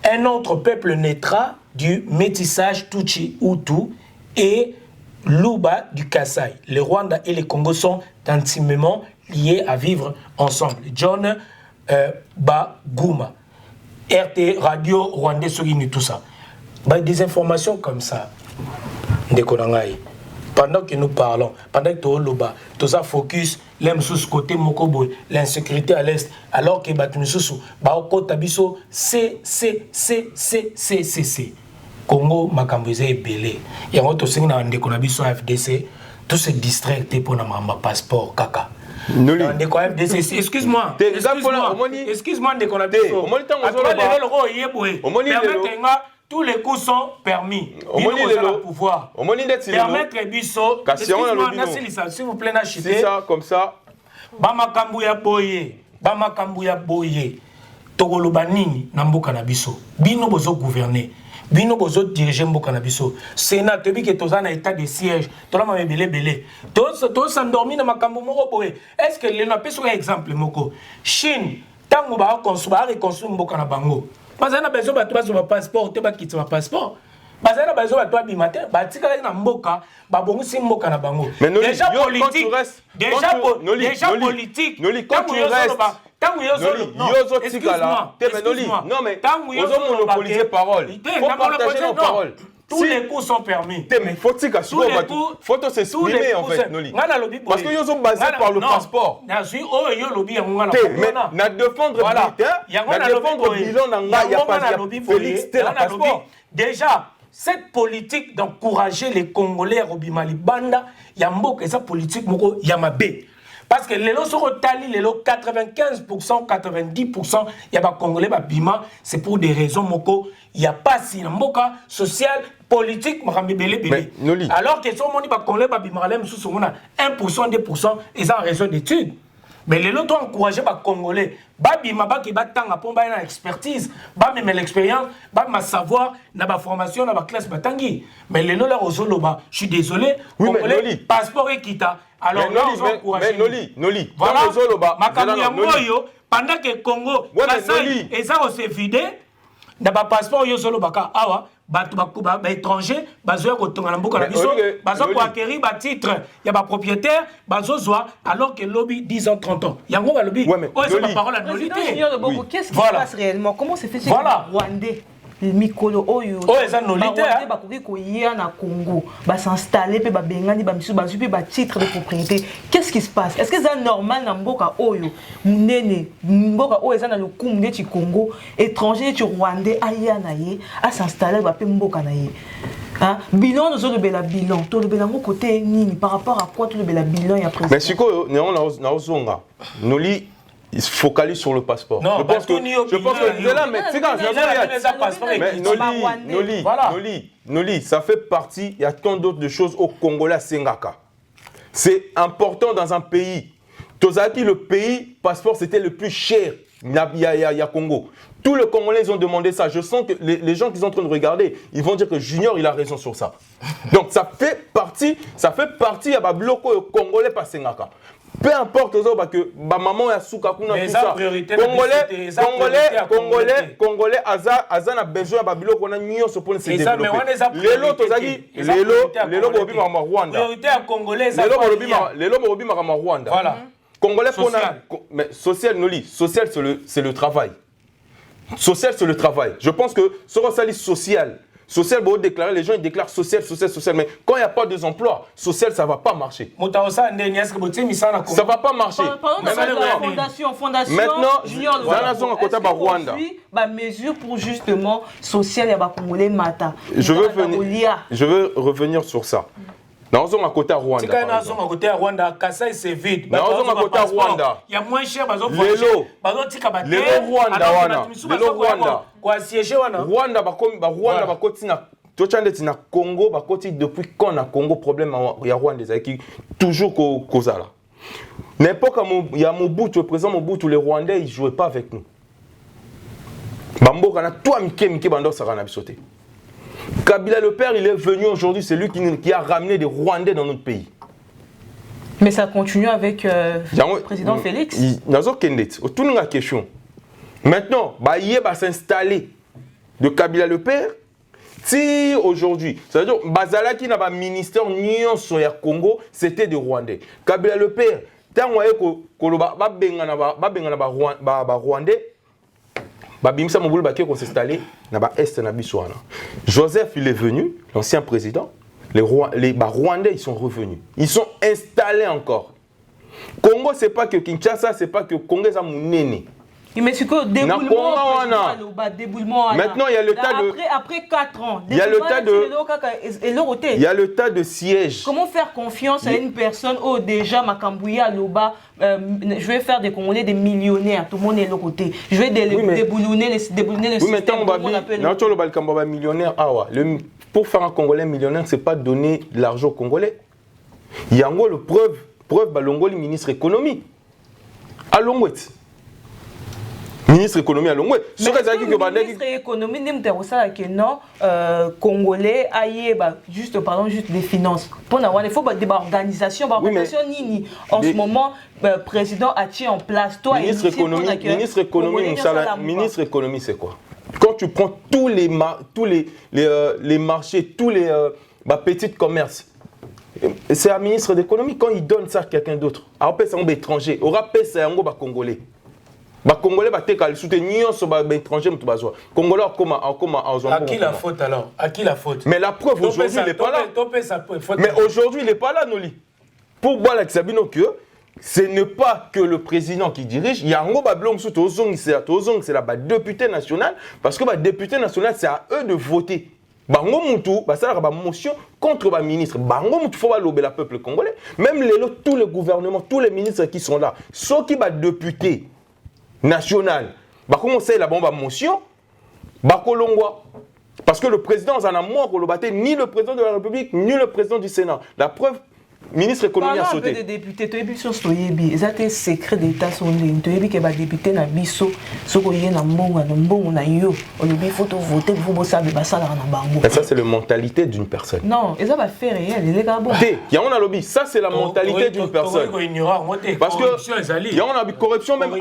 un autre peuple naîtra du métissage Tutsi-Hutu et Luba du Kasaï. Le Rwanda et le Congo sont intimement liés à vivre ensemble. John Baguma, RT Radio Rwandais, tout ça. Des informations comme ça. Pendant que nous parlons, pendant que tout ça focus, côté Mokobo, l'insécurité à l'est, alors que Batumisusu, Baokotabiso, C. Congo, Makambuze est belé. Et on a signé un déconabiso FDC, tout se distracté pour notre passeport, caca. Excuse-moi, déconabiso. Tous les coups sont permis. Le pouvoir. Permettre biso. S'il vous plaît, c'est ça, comme ça. Bamakambuya boye. Togoloba nini na mboka na biso. Bino bozo gouverner. Bino bozo diriger mboka na biso. Sénat tebi ke toza na état de siège. Tola ma belé. To s'endormi na makambu moko boye. Est-ce que le na peso exemple moko? Chine, tango ba reconstruire mboka na bango. Parce que besoin de passeport, tu vas quitter mon passeport. Parce que besoin de bimater, batika na mboka, babongi mboka na bango. Déjà politique, déjà politique. Quand tu restes, non mais ils ont monopolisé parole. Faut partager nos paroles. Tous les coups sont permis. Mais faut s'exprimer en fait, Noli. Parce que ils sont basés par le passeport. Mais na défendre bilan il y a pas Félix Tela passeport. Déjà, cette politique d'encourager les Congolais à Robimali Banda, il y a mboka esa politique moko yamabe. Parce que les lots sont retali, les lots 95%, 90%, il y a des Congolais, bima, c'est pour des raisons moko. Il n'y a pas si mboka social, politique, alors que son monde Congolais, bima, 1%, 2%, ils ont raison d'études. Mais les lots ont encouragé les Congolais. Bima, qui batanga pour une expertise, même l'expérience, ma savoir, ma formation, ma classe batangi. Mais les lots là aux Zoloba, je suis désolé, Congolais, passeport et kita. Alors là, on encourage. Noli. Voilà. Pendant que Congo, et ça, on s'est vidé. Dans le passeport, yo solo baka awa, batu bakuba étranger, bazoya kotonga na mboka na biso, bazo ko acquérir ba titre, ya ba propriétaire, bazo zwa alors que lobby 10 ans 30 ans. Yango ba lobby. Oh, c'est ma parole à Noli. Qu'est-ce qui se passe réellement? Comment c'est fait chez les Rwandais? Mikolo oyo bakoki koya na Congo s'installer pe babengani bamisu bazwi pe ba titre de propriété. Qu'est-ce qui se passe? Est-ce que c'est normal na mboka oyo munene mboka oyo eza na lokumu neti Congo étranger neti Rwandais aya na ye a s'installer ba pe mboka na ye? Hein? Bilan nous le bela bilan to le bela côté nini par rapport à quoi to le bela bilan ya président? Mais siko na ozonga Noli il se focalise sur le passeport. Non, je pense que là, mais c'est quand Noli, ça fait partie. Il y a tant d'autres choses au Congolais à Sengaka. C'est important dans un pays. Tozaki, le pays passeport, c'était le plus cher. Il y a Congo. Tous les Congolais ils ont demandé ça. Je sens que les gens qui sont en train de regarder, ils vont dire que Junior il a raison sur ça. Donc ça fait partie. Il y a un bloc Congolais pas Sengaka. Peu importe que maman ya souka kuna tout ça. Congolais azana besoin ba biloko na nyonso pour se développer. Lelo tozaki lelo bobi ma Rwanda. Priorité à Congolais lelo bobi ma Rwanda. Voilà. Congolais mais social Noli, social c'est le travail. Social c'est le travail. Je pense que ce qu'on s'allie social déclarer, les gens ils déclarent social, mais quand il n'y a pas d'emploi, social ça ne va pas marcher. Ça ne va pas marcher. Maintenant, mesure pour justement social et congolais mata. Je veux revenir sur ça. Dans un côté à Rwanda. Kasaï c'est vide. Dans un côté à Rwanda. Il y a moins cher, Rwanda. Rwanda tu as dit na Congo, bah côté depuis quand na Congo problème il y a Rwandais qui toujours cause là. N'importe il y a Mobutu, le président Mobutu, les Rwandais ils jouaient pas avec nous. Bambo kana toi Mike Bando Sarana bisoté. Kabila le père, il est venu aujourd'hui, c'est lui qui a ramené des Rwandais dans notre pays. Mais ça continue avec le président Félix. Nazo Kendet, autour de la question. Maintenant, il va s'installer de Kabila le père. Si aujourd'hui, ça veut dire Bazala qui n'a pas ministère Nyon Soya Congo, c'était des Rwandais. Kabila le père, tant que Rwandais, Babimsa Moboul Baké qu'on s'est installé dans l'Est de Bissouana. Joseph, il est venu, l'ancien président. Les Rwandais, ils sont revenus. Ils sont installés encore. Congo, c'est pas que Kinshasa, c'est pas que Congo, c'est mon néné. Mais c'est que déboulement. Maintenant, il y a le tas de. Après 4 ans. Il y a le tas de. Il y a le tas de sièges. Comment faire confiance à une personne où déjà Makambouya Loba, je vais faire des Congolais des millionnaires, tout le monde est de l'autre côté. Je vais déboulonner le système. Oui, mais tant que millionnaire, pour faire un Congolais millionnaire, c'est pas donner de l'argent aux Congolais. Il y a encore le preuve, Balongoli, ministre économie. À Longouet. Ministre économie à Longoué. Ministre économie, non, Congolais, juste des finances. Il faut des organisations. En ce moment, le président a tiré en place. Toi, ministre économie, c'est quoi? Quand tu prends tous les marchés, tous les petits commerces, c'est un ministre d'économie. Quand il donne ça à quelqu'un d'autre, alors c'est un étranger, on rappelle c'est un Congolais. Les Congolais ils soutenir sur les étrangers. Congolais à qui la faute alors? À qui la faute? Mais la preuve aujourd'hui il n'est pas là. Mais aujourd'hui il n'est pas là, Noli. Pour moi, ce n'est pas que le président qui dirige. Il y a un gros c'est la député nationale. Parce que le député national, c'est à eux de voter. Bango Moutou, ça a une motion contre le ministre. Bango Moutou, il faut lober le peuple congolais. Même tous les gouvernements, tous les ministres qui sont là, ceux qui sont députés national, comment c'est la bombe à motion, parce que le président en a moins que ni le président de la République, ni le président du Sénat. La preuve, ministre économie a sauté. Des députés, tu as vu sur Stoyebi, ils ont des secrets d'État sur l'île. Tu as vu que les députés na biso, ceux qui sont na yo, on lui faut voter pour ça, mais ça na bango. Ça c'est la mentalité d'une personne. Non, ils ont pas fait réel, les gars bon. Il y a un lobby, ça c'est la mentalité d'une personne. Parce que il y a une corruption même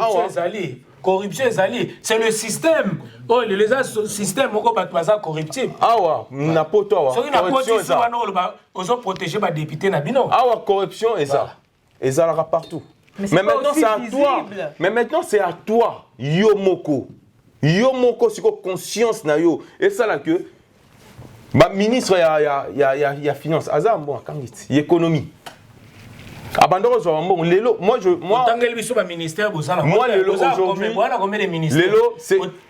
corruption est alliée. C'est le système. Oh, les systèmes sont corruptibles. Ah ouais, n'importe quoi. Corruption est ça. Ils ont protégé les députés. Ah ouais, corruption est ça. Et ça ira partout. Mais maintenant c'est à toi. Mais maintenant c'est à toi. Yomoko. Yomoko, c'est quoi conscience na yo. Et ça là que ministre il y a finance. Azam bon, il y a économie. Moi ministère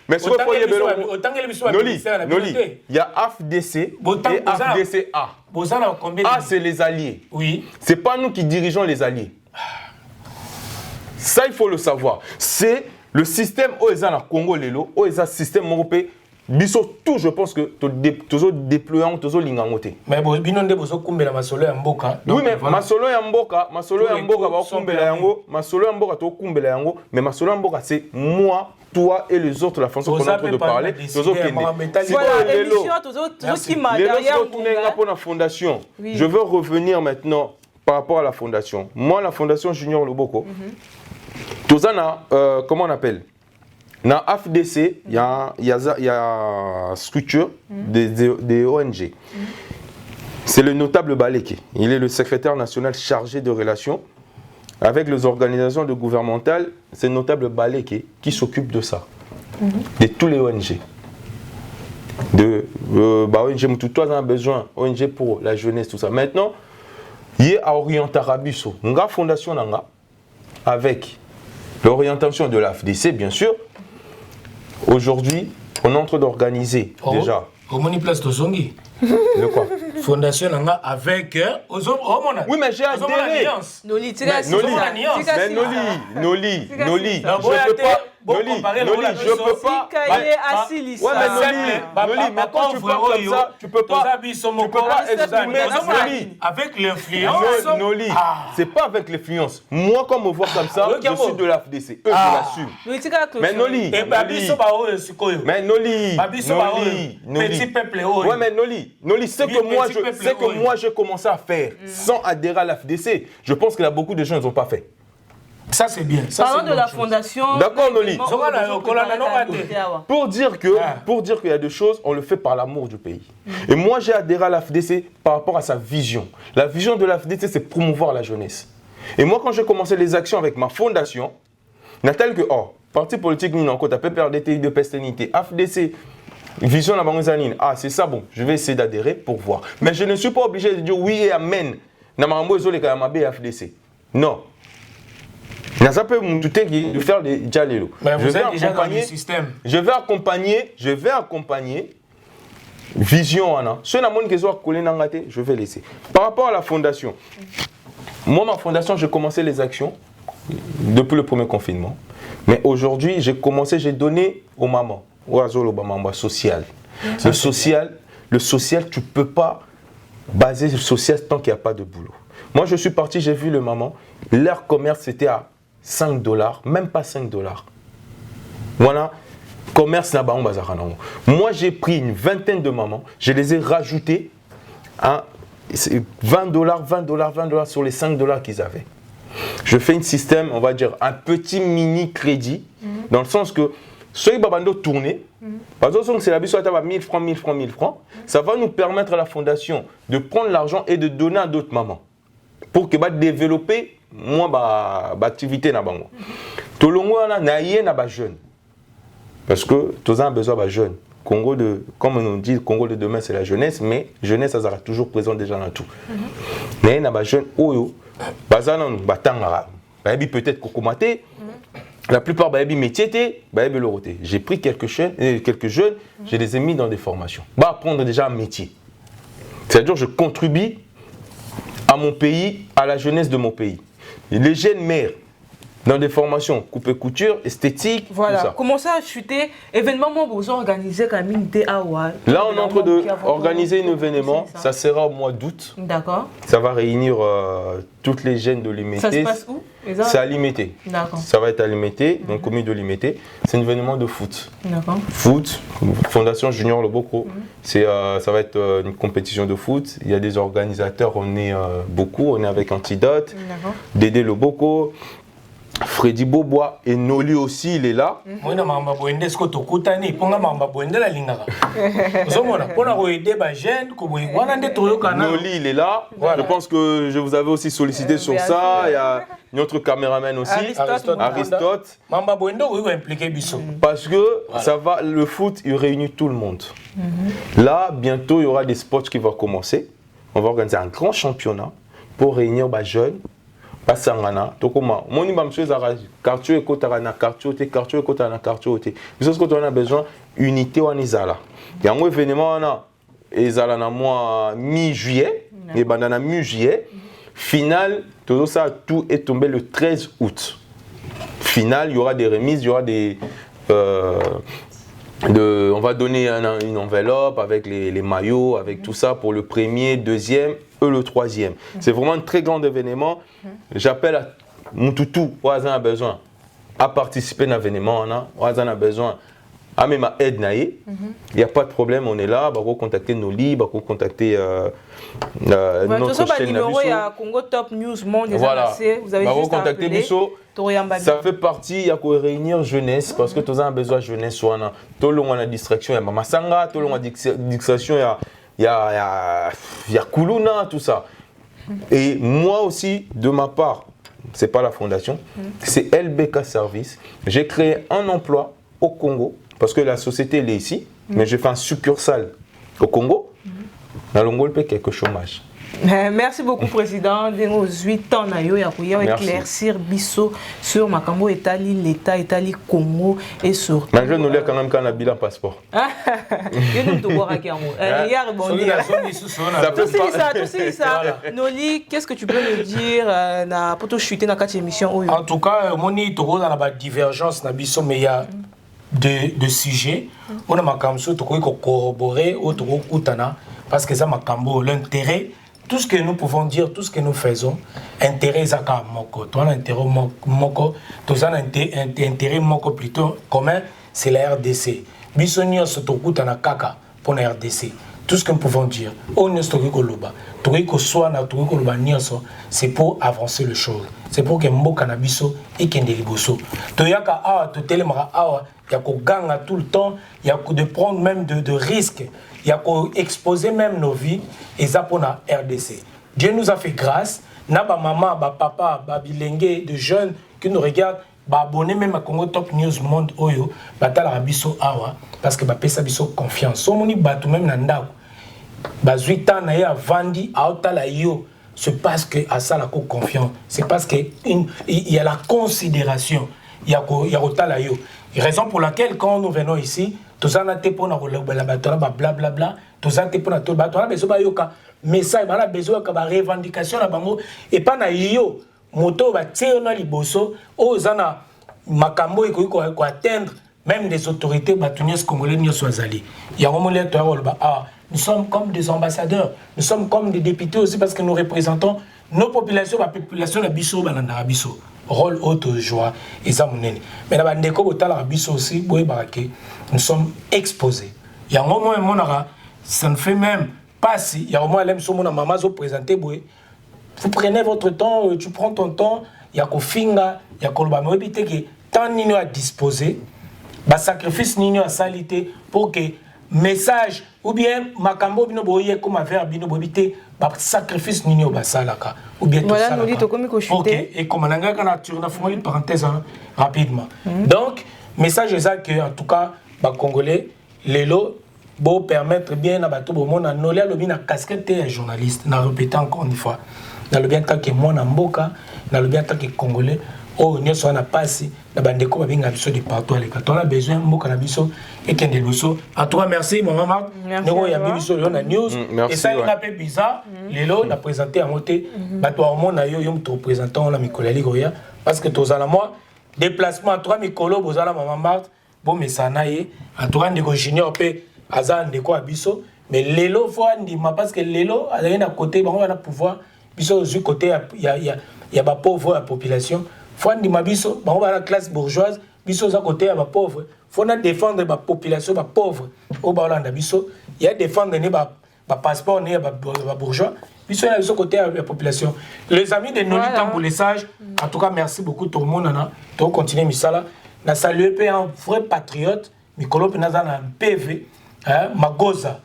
mais ce il y a AFDC et AFDCA. A c'est les alliés. Oui. C'est pas nous qui dirigeons les alliés. Ça il faut le savoir. C'est le système OESA Congo lelo, OESA système européen. Biso tout, je pense que toujours déployant, toujours lingangoté. Mais binonde bozo kumbela masolo ya mboka. Oui, mais masolo ya mboka ba kumbela yango, masolo ya mboka to kumbela yango, mais masolo ya mboka c'est moi, toi et les autres la façon qu'on est en train de parler, toujours la fondation. Je veux revenir maintenant par rapport à la fondation. Moi la fondation Junior Loboko. Tozana comment on appelle? Dans AFDC, il y a structure des ONG. C'est le notable Baleke. Il est le secrétaire national chargé de relations avec les organisations gouvernementales. C'est le notable Baleke qui s'occupe de ça, de tous les ONG. ONG, tout le monde a besoin, ONG pour la jeunesse, tout ça. Maintenant, il y a Orientarabiso. Nous avons fondation avec l'orientation de l'AFDC, bien sûr. Aujourd'hui, on est en train d'organiser déjà. Comment place de Zongi? Le quoi? Fondation avec. Oui, mais j'ai adhéré. Noli. Noli, je peux pas. Ouais, mais Noli, mais quand tu parles comme ça, tu peux pas exprimer. Avec l'influence. Noli, c'est pas avec l'influence. Moi, quand me voir comme ça, je suis de la FDC. Eux, je l'assume. Mais Noli. Mais Noli. Petit peuple. Ouais, mais Noli, ce que moi j'ai commencé à faire sans adhérer à la FDC, je pense qu'il y a beaucoup de gens qui n'ont pas fait. Ça c'est bien. Parlons de la fondation. D'accord, Noli. Pour dire qu'il y a des choses, on le fait par l'amour du pays. Et moi, j'ai adhéré à la FDC par rapport à sa vision. La vision de la FDC, c'est promouvoir la jeunesse. Et moi, quand j'ai commencé les actions avec ma fondation, n'a-t-elle que, parti politique, nous, on a PPRDT, de Pestenité, FDC, vision la Bangonzanine. Ah, c'est ça, bon, je vais essayer d'adhérer pour voir. Mais je ne suis pas obligé de dire oui et amen. FDC. Non. De faire des dialogues. Mais vous êtes déjà dans le système. Je vais accompagner vision Anna. Si je vais laisser. Par rapport à la fondation, moi ma fondation, j'ai commencé les actions depuis le premier confinement. Mais aujourd'hui, j'ai donné aux mamans, social. Le social, tu peux pas baser le social tant qu'il n'y a pas de boulot. Moi, je suis parti, j'ai vu le maman. Leur commerce, c'était à $5, même pas $5. Voilà, commerce là-bas, on bazar. Moi, j'ai pris une vingtaine de mamans, je les ai rajoutés à $20 sur les $5 qu'ils avaient. Je fais un système, on va dire, un petit mini crédit, dans le sens que ceux qui vont tourner, par exemple, c'est la bise, 1000 francs, ça va nous permettre à la fondation de prendre l'argent et de donner à d'autres mamans pour que développer moi activité na bango. Tout le monde na jeune. Parce que tous a besoin de jeunes. Congo comme on dit, Congo de demain c'est la jeunesse, mais jeunesse ça sera toujours présent déjà dans tout. Mais na jeune oyo bazana batanga peut-être kokomate. La plupart baby métier baby loroté. J'ai pris quelques jeunes, je les ai mis dans des formations. Apprendre déjà un métier. C'est-à-dire je contribue à mon pays, à la jeunesse de mon pays. Et les jeunes mères dans des formations coupe-couture, esthétique, voilà. Tout ça. Comment ça a chuté? Événement, vous organisez comme une Là, on est en train d'organiser un événement. Ça sera au mois d'août. D'accord. Ça va réunir toutes les jeunes de l'Imété. Ça se passe où? C'est à l'Imété. D'accord. Ça va être à l'Imété, donc commune de l'Imété. C'est un événement de foot. D'accord. Foot, Fondation Junior Loboko. Ça va être une compétition de foot. Il y a des organisateurs, on est beaucoup. On est avec Antidote, Dédé Loboko, Freddy Bobois et Noli aussi, il est là. Moi, je suis Noli, il est là. Voilà. Je pense que je vous avais aussi sollicité sur ça. Il y a notre caméraman aussi, Aristote. Parce que ça va, le foot, il réunit tout le monde. Là, bientôt, il y aura des sports qui vont commencer. On va organiser un grand championnat pour réunir les jeunes. Basangana, tokoma, moni bamsue zaraji, quartier ekotara na quartier ekotara na quartier. Parce qu'on a besoin unité en Izala. Il y a un événement ezala na mois mi-juillet, et bandana mi-juillet. Final, tout ça, tout est tombé le 13 août. Final, il y aura des remises, il y aura des on va donner une enveloppe avec les maillots, avec tout ça pour le premier, deuxième et le troisième. C'est vraiment un très grand événement. J'appelle à Moutoutou, Ouazan a besoin à participer à l'événement. Ouazan a besoin à même aide. Il n'y a pas de problème, on est là. On va contacter nos livres, on va contacter notre chaîne. Il y a Congo Top News Monde. Voilà. Vous avez juste contacter Bisso. Ça fait partie, il y a qu'à réunir jeunesse parce que tous a besoin de jeunesse. Tout le monde a distraction, il y a Mamasanga, tout le monde a distraction, il y a Kuluna, tout ça. Et moi aussi, de ma part, ce n'est pas la fondation, c'est LBK Service. J'ai créé un emploi au Congo parce que la société elle est ici, mais j'ai fait un succursale au Congo. Dans le Congo, il paye quelques chômages. Merci beaucoup, Président. Dans 8 ans, il y a éclaircir Bisso sur Makambo, Etali, l'État, Etali, Congo et sur. Mais je nous l'ai quand même quand on a bilan passeport. Il nous doit voir il y a rebondi. Tout ça. Noli, qu'est-ce que tu peux nous dire pour te chuter dans cette émission? En tout cas, Moni, tu vois dans la divergence, mais il y a de sujets. On a Makambo, tu peux corroborer, ou tu peux parce que ça, Makambo, l'intérêt. Tout ce que nous pouvons dire, tout ce que nous faisons, intérêt Zaka Moko. Toi, l'intérêt Moko, tout ça, intérêt Moko plutôt commun, c'est la RDC. Bisonio Sotokuta na Kaka pour la RDC. Tout ce que nous pouvons dire, on est Toriko Loba, Toriko Soana, Toriko Loba Nioso, c'est pour avancer le chose. C'est pour que Mboka Nabiso et Kendeliboso. Toyaka Awa, Totelemara Awa, il y a qu'on gagne tout le temps, il y a de prendre même de risques. Il y a qu'à exposer même nos vies et ça pour la RDC. Dieu nous a fait grâce. Na ba maman, ba papa, ba bilingue de jeunes qui nous regardent, ba abonné même à Congo Top News Monde Oyo, ba tala biso awa parce que ba pesa biso confiance. So moni batu même nanda. Ba 8 ans na ya vandi a otala yo, c'est parce que à ça la confiance. C'est parce que il y a la considération. Il y a otala yo. Raison pour laquelle quand nous venons ici, tout ça n'a pas pour la blablabla, tout ça n'a pas pour la on a besoin de message, on a besoin de revendication et pas na yo moto ba tierna liboso ozana makambo iko atteindre même des autorités batunies congolais ni soazali. Il y a un moment là nous sommes comme des ambassadeurs, nous sommes comme des députés aussi parce que nous représentons nos populations, la population la biso banana biso. Rôle haute joie et ça mon ennemi. Mais la bandeko botala biso aussi boy baraké. Nous sommes exposés. Il y a un moment ça ne fait même pas si il y a un moment elle mon maman zo présenter boy. Vous prenez votre temps, tu prends ton temps, il y a ko finga, il y a ko ba me répéter que tant nino à disposer, ba sacrifice nino à salité pour que message ou bien makambo bino boye comme verbe bino bobité ba sacrifice nino basalaka ou bien voilà, tout ça. Nous dit comme OK, et comme on a une parenthèse rapidement. Donc message est ça que en tout cas ba congolais lelo bo permettre bien na bato bo mona nolia lobi na casquette et journaliste na répéter encore une fois. Na le bien tant que moi na mboka, na le bien tant que congolais oh nous sommes na passi na bandeko ba binga biso de partout les on a besoin mboka na biso et kende biso. En tout cas merci maman Marc. Nous ya biso na news et ça il a peu bizarre lelo na présenter en moté bato au na yo yom to représentant la mikolali goya parce que tozala moi déplacement 3 mikolo bozala maman Marc bon mais ça naie en tout cas ndeko junior pe azan ndeko abiso mais lelo fois ndima parce que lelo azali na côté bango na pouvoir biso du côté il y a ba pauvre la population fois ndima biso bango ba la classe bourgeoise biso za côté ya ba pauvre faut na défendre ba population ba pauvre au ba Hollande biso il y a défendre ne ba passeport ne ba bourgeois biso na biso côté ya population les amis de Noli pour les sages en tout cas merci beaucoup tout le monde na to continuer misala na saluer pe un vrai patriote mikolo pe na za PV Magoza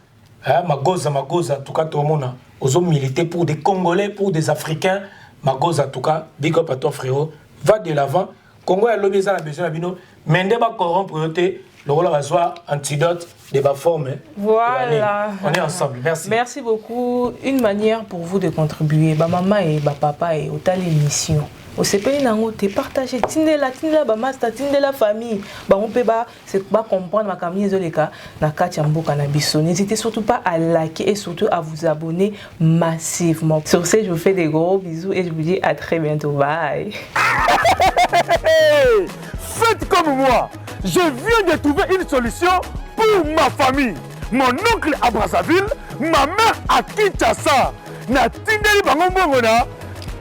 en tout cas tout le monde aux militer pour des Congolais, pour des Africains. Magoza en tout cas, big up à toi frérot, va de l'avant. Congo a lobby ça la besoin bino, mais ne pas corrompre priorité, le rôle va soit antidote de ma forme. Voilà. On est ensemble. Merci. Merci beaucoup. Une manière pour vous de contribuer, ba maman et ba papa et autant l'émission. Au CPI nango te partager tindela ba master tindela famille ba on peut ba c'est pas comprendre ma camille zoleka na katia mboka na biso. N'hésitez surtout pas à liker et surtout à vous abonner massivement. Sur ce, je vous fais des gros bisous et je vous dis à très bientôt. Bye. Faites comme moi. Je viens de trouver une solution pour ma famille. Mon oncle à Brazzaville, ma mère à Kinshasa. Na tindeli bango mbongona.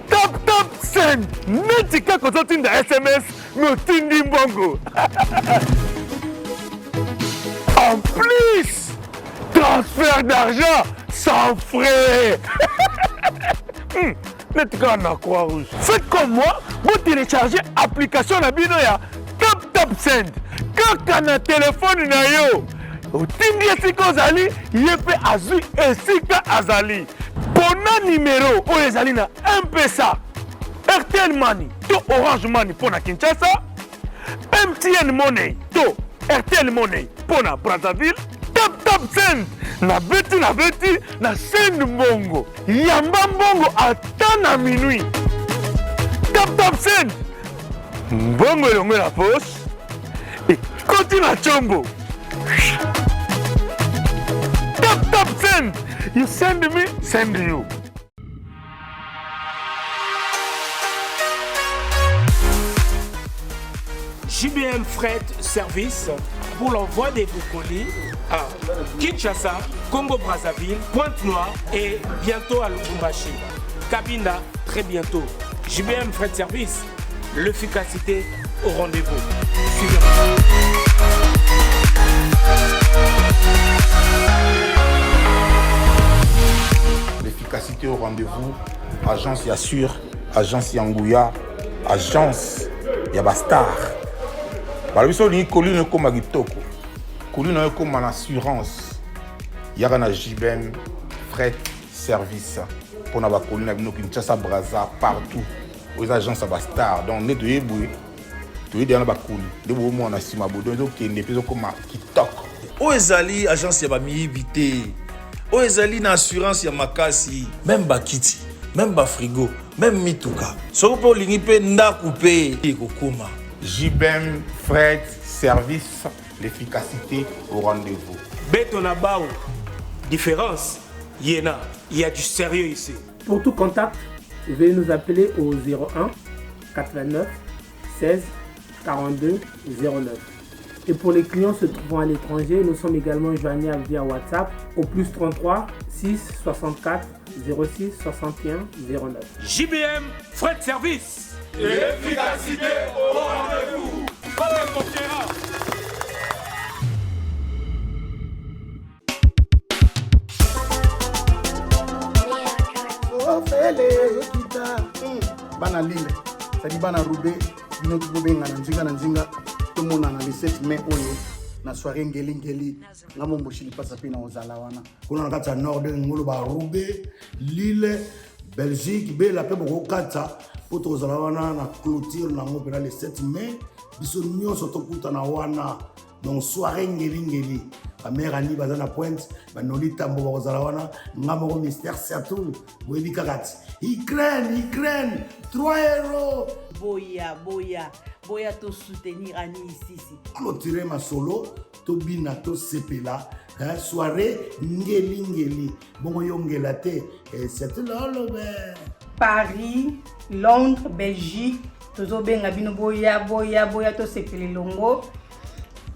Tap send. Netika kozotinda SMS me tindi mbongo. En plus, transfert d'argent sans frais. Netika na Croix-Rouge. Faites comme moi, vous téléchargez l'application na bino ya Tap send. Kaka na téléphone na yo. Otindi esika ozali, yepe azui esika azali. Pona numéro o ezali na M-Pesa, RTL Money to Orange Money pona Kinshasa, MTN Money to RTL Money pona Brazzaville, tap send na beti na send mbongo yamba mbongo ata na minuit tap send mbongo elongo na poche ekoti na chombo tap send you send me send you. JBM Fret Service pour l'envoi de vos colis à Kinshasa, Congo-Brazzaville, Pointe-Noire et bientôt à Lubumbashi. Cabinda, très bientôt. JBM Fret Service, l'efficacité au rendez-vous. Suivez-moi. L'efficacité au rendez-vous, agence Yassure, agence Yangouya, agence Yabastar. Balabiso ni colline comme Kitoko. Colline comme en assurance. Yagana JBM Fret Service. Pour na ba colline abino Kinshasa Brazza partout. Aux agences Yabastar. Donc ne doyez boué. Tu es dans ba colline. De bo mo na sima bodo donc ne peso comme Kitoko. Oezali agence Yabami Vité. Oezali na assurance ya makasi. Même ba kiti, même ba frigo, même mituka. Soko po lingi pe ndaku pe ekokoma. JBM Fret Service, l'efficacité au rendez-vous. Betonabao, différence, Yéna, il y a du sérieux ici. Pour tout contact, veuillez nous appeler au 01 89 16 42 09. Et pour les clients se trouvant à l'étranger, nous sommes également joignables via WhatsApp au plus 33 6 64 06 61 09. JBM Fret Service. L'efficacité au rendez-vous. Bana Lille, ça dit bana Roubaix, bino tout benga na nzinga tout monde na le 7 mai oyo na soirée ngeli na mombo chili passa pe na ozala wana. Kuna na kata nord ngolo ba Roubaix, Lille, Belgique, be la pe boko kata poto ozala wana na clôture na ngo le 7 mai, biso nyonso tokuta na wana. Donc soirée ngeli la mère ani bazana pointe ba noli tambo ba ozala wana ngamo mystère Satul boyebi kakati Ukraine 3 euros boya to soutenir ani ici clôturer ma solo to bina to sepela soirée ngeli bongo yongela te c'est lolo Paris, Londres, Belgique tozo benga bino boya to sepele longo.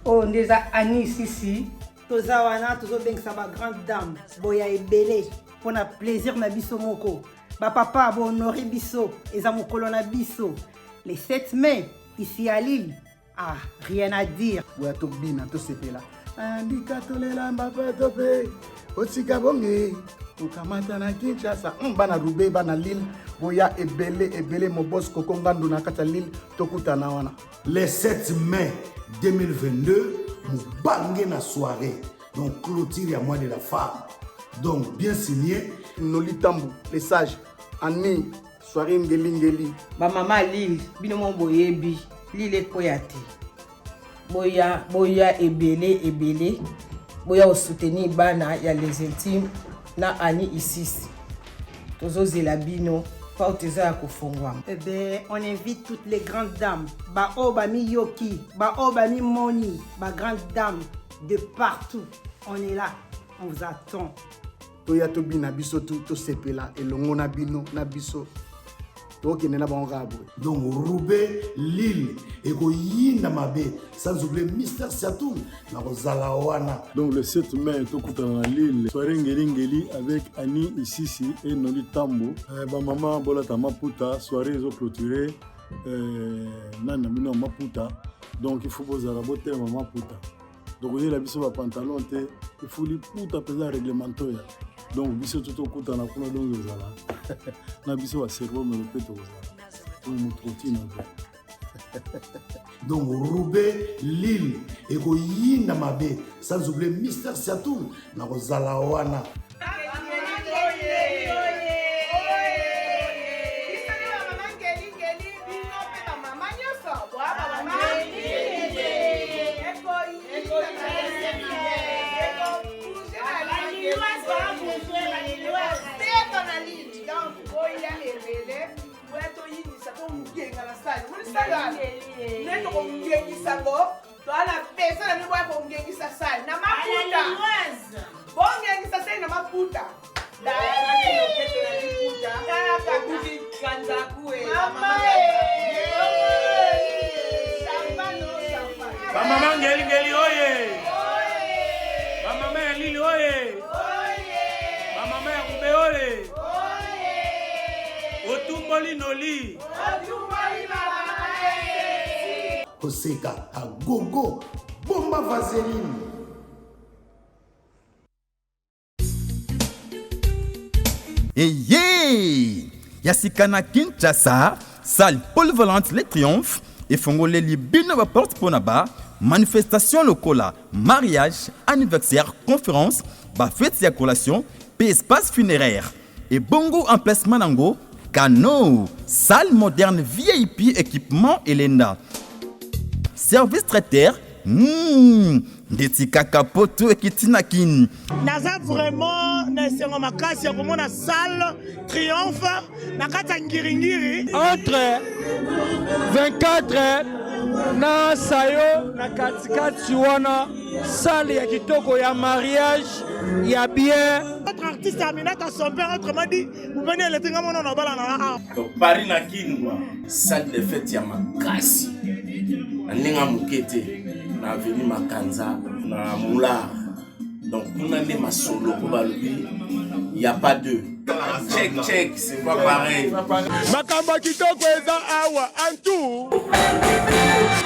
Oh, déjà Annie ici, toza wana tozo bengisa ba grande dame, boya ebele pour na plaisir na biso moko. Ba papa bo honorer biso, eza mokolo na biso. Les 7 mai ici à Lille. Ah, rien à dire. Boya to bina to sepela. Andika tolela mbapa tope. Otika bonge. Ukamata na Kinshasa, bana Roubaix, bana Lille, boya ebele mo boss koko ngando na kata Lille tokuta na wana. Les 7 mai 2022, nous bangons la soirée. Donc, clôture à moi de la femme. Donc, bien signé. Noli Tambu, les sages. Annie, soirée ngeli. Ma maman Lille, binomo boyebi, Lille koyate. Boya ebele. Boya au soutenir bana, ya les intimes. Na Annie ici. Tozo zelabino. Eh bien, on invite toutes les grandes dames, Baobami Yoki, Baobami Moni, grandes dames de partout. On est là, on vous attend. Toya tobi na biso to sepela elongo na bino na biso. Donc Roubaix, Lille, et Yinda Mabe, sans oublier Mister Satul, na Rosala Wana. Donc le 7 mai, Tokuta na Lille, soirée ngeli avec Annie Isisi et Noli Tambo. Maman Bolata Maputa, soirée ils ont clôturé, Nana Mino Maputa. Donc il faut poser la beauté à Maputa. Donc on a la biso pantalon, il faut les puta pesar réglementaire. Donc biso tout kuta na kuna donc ozala na biso wa cerveau mais peut ozala on trotine donc Roubaix, Lille et Yinda Mabe sans oublier Mister Satul na ozala wana. Neto kumgengisa go. Toala pesa na mibwa kumgengisa sal. Na maputa. Bongengisa sal na maputa. Mama ngeli ngeli oye. Mama maya lili oye. Mama maya kumbe oye. Otumboli noli. Oseka agogo bomba vaseline. Eye Yasikana Kinshasa, salle polyvalente Les Triomphes et Fongolé Libino va porte pour naba, manifestation locale, mariage, anniversaire, conférence, ba fête et collation, puis espace funéraire. Et bongo emplacement nango, canot, salle moderne VIP équipement Elena. Service traiteur, Detika Kapoto et Kitinakin. Naza vraiment nasengo makasi ya komona salle triomphe na kata ngiringiri entre 24 na sayo na katikati wana salle ya kitoko ya mariage ya bien. Notre artiste Aminata son père autrement dit vous venez le tinga mono na bala na donc Paris na Kinwa salle de fête ya makasi aninga mukete na avenue Makanza na Moulard. Donc, on a des masolo pour balobi. Il n'y a pas de check, c'est pas pareil. Makamba kitoko eza awa antu.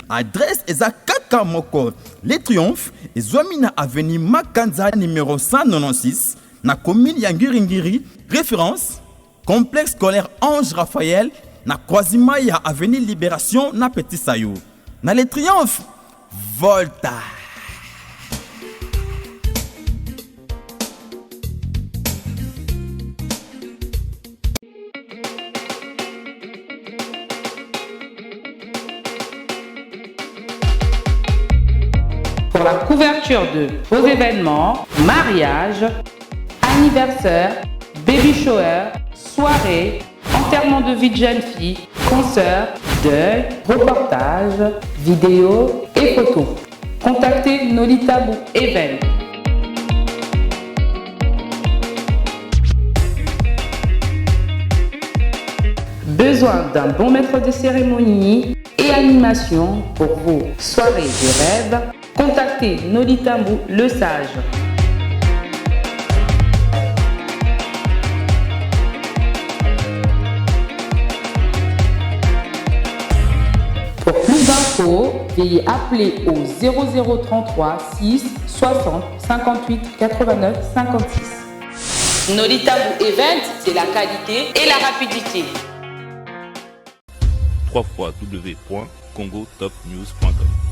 Adresse eza Kaka Moko. Les Triomphes et Zouamina avenue Makanza numéro 196 na commune ya Ngiringiri. Référence complexe scolaire Ange Raphaël na croisement ya avenue Libération na Petit Sayou. Na Les Triomphes Volta. Pour la couverture de vos événements, mariage, anniversaire, baby shower, soirée, enterrement de vie de jeune fille, concert, deuil, reportage, vidéo et photos. Contactez Nolita Bou Event. Besoin d'un bon maître de cérémonie et animation pour vos soirées de rêve? Contactez Nolita Bou Le Sage. Pour plus d'infos, veuillez appeler au 0033 6 60 58 89 56. Nolita Bou Event, c'est la qualité et la rapidité. www.congotopnews.com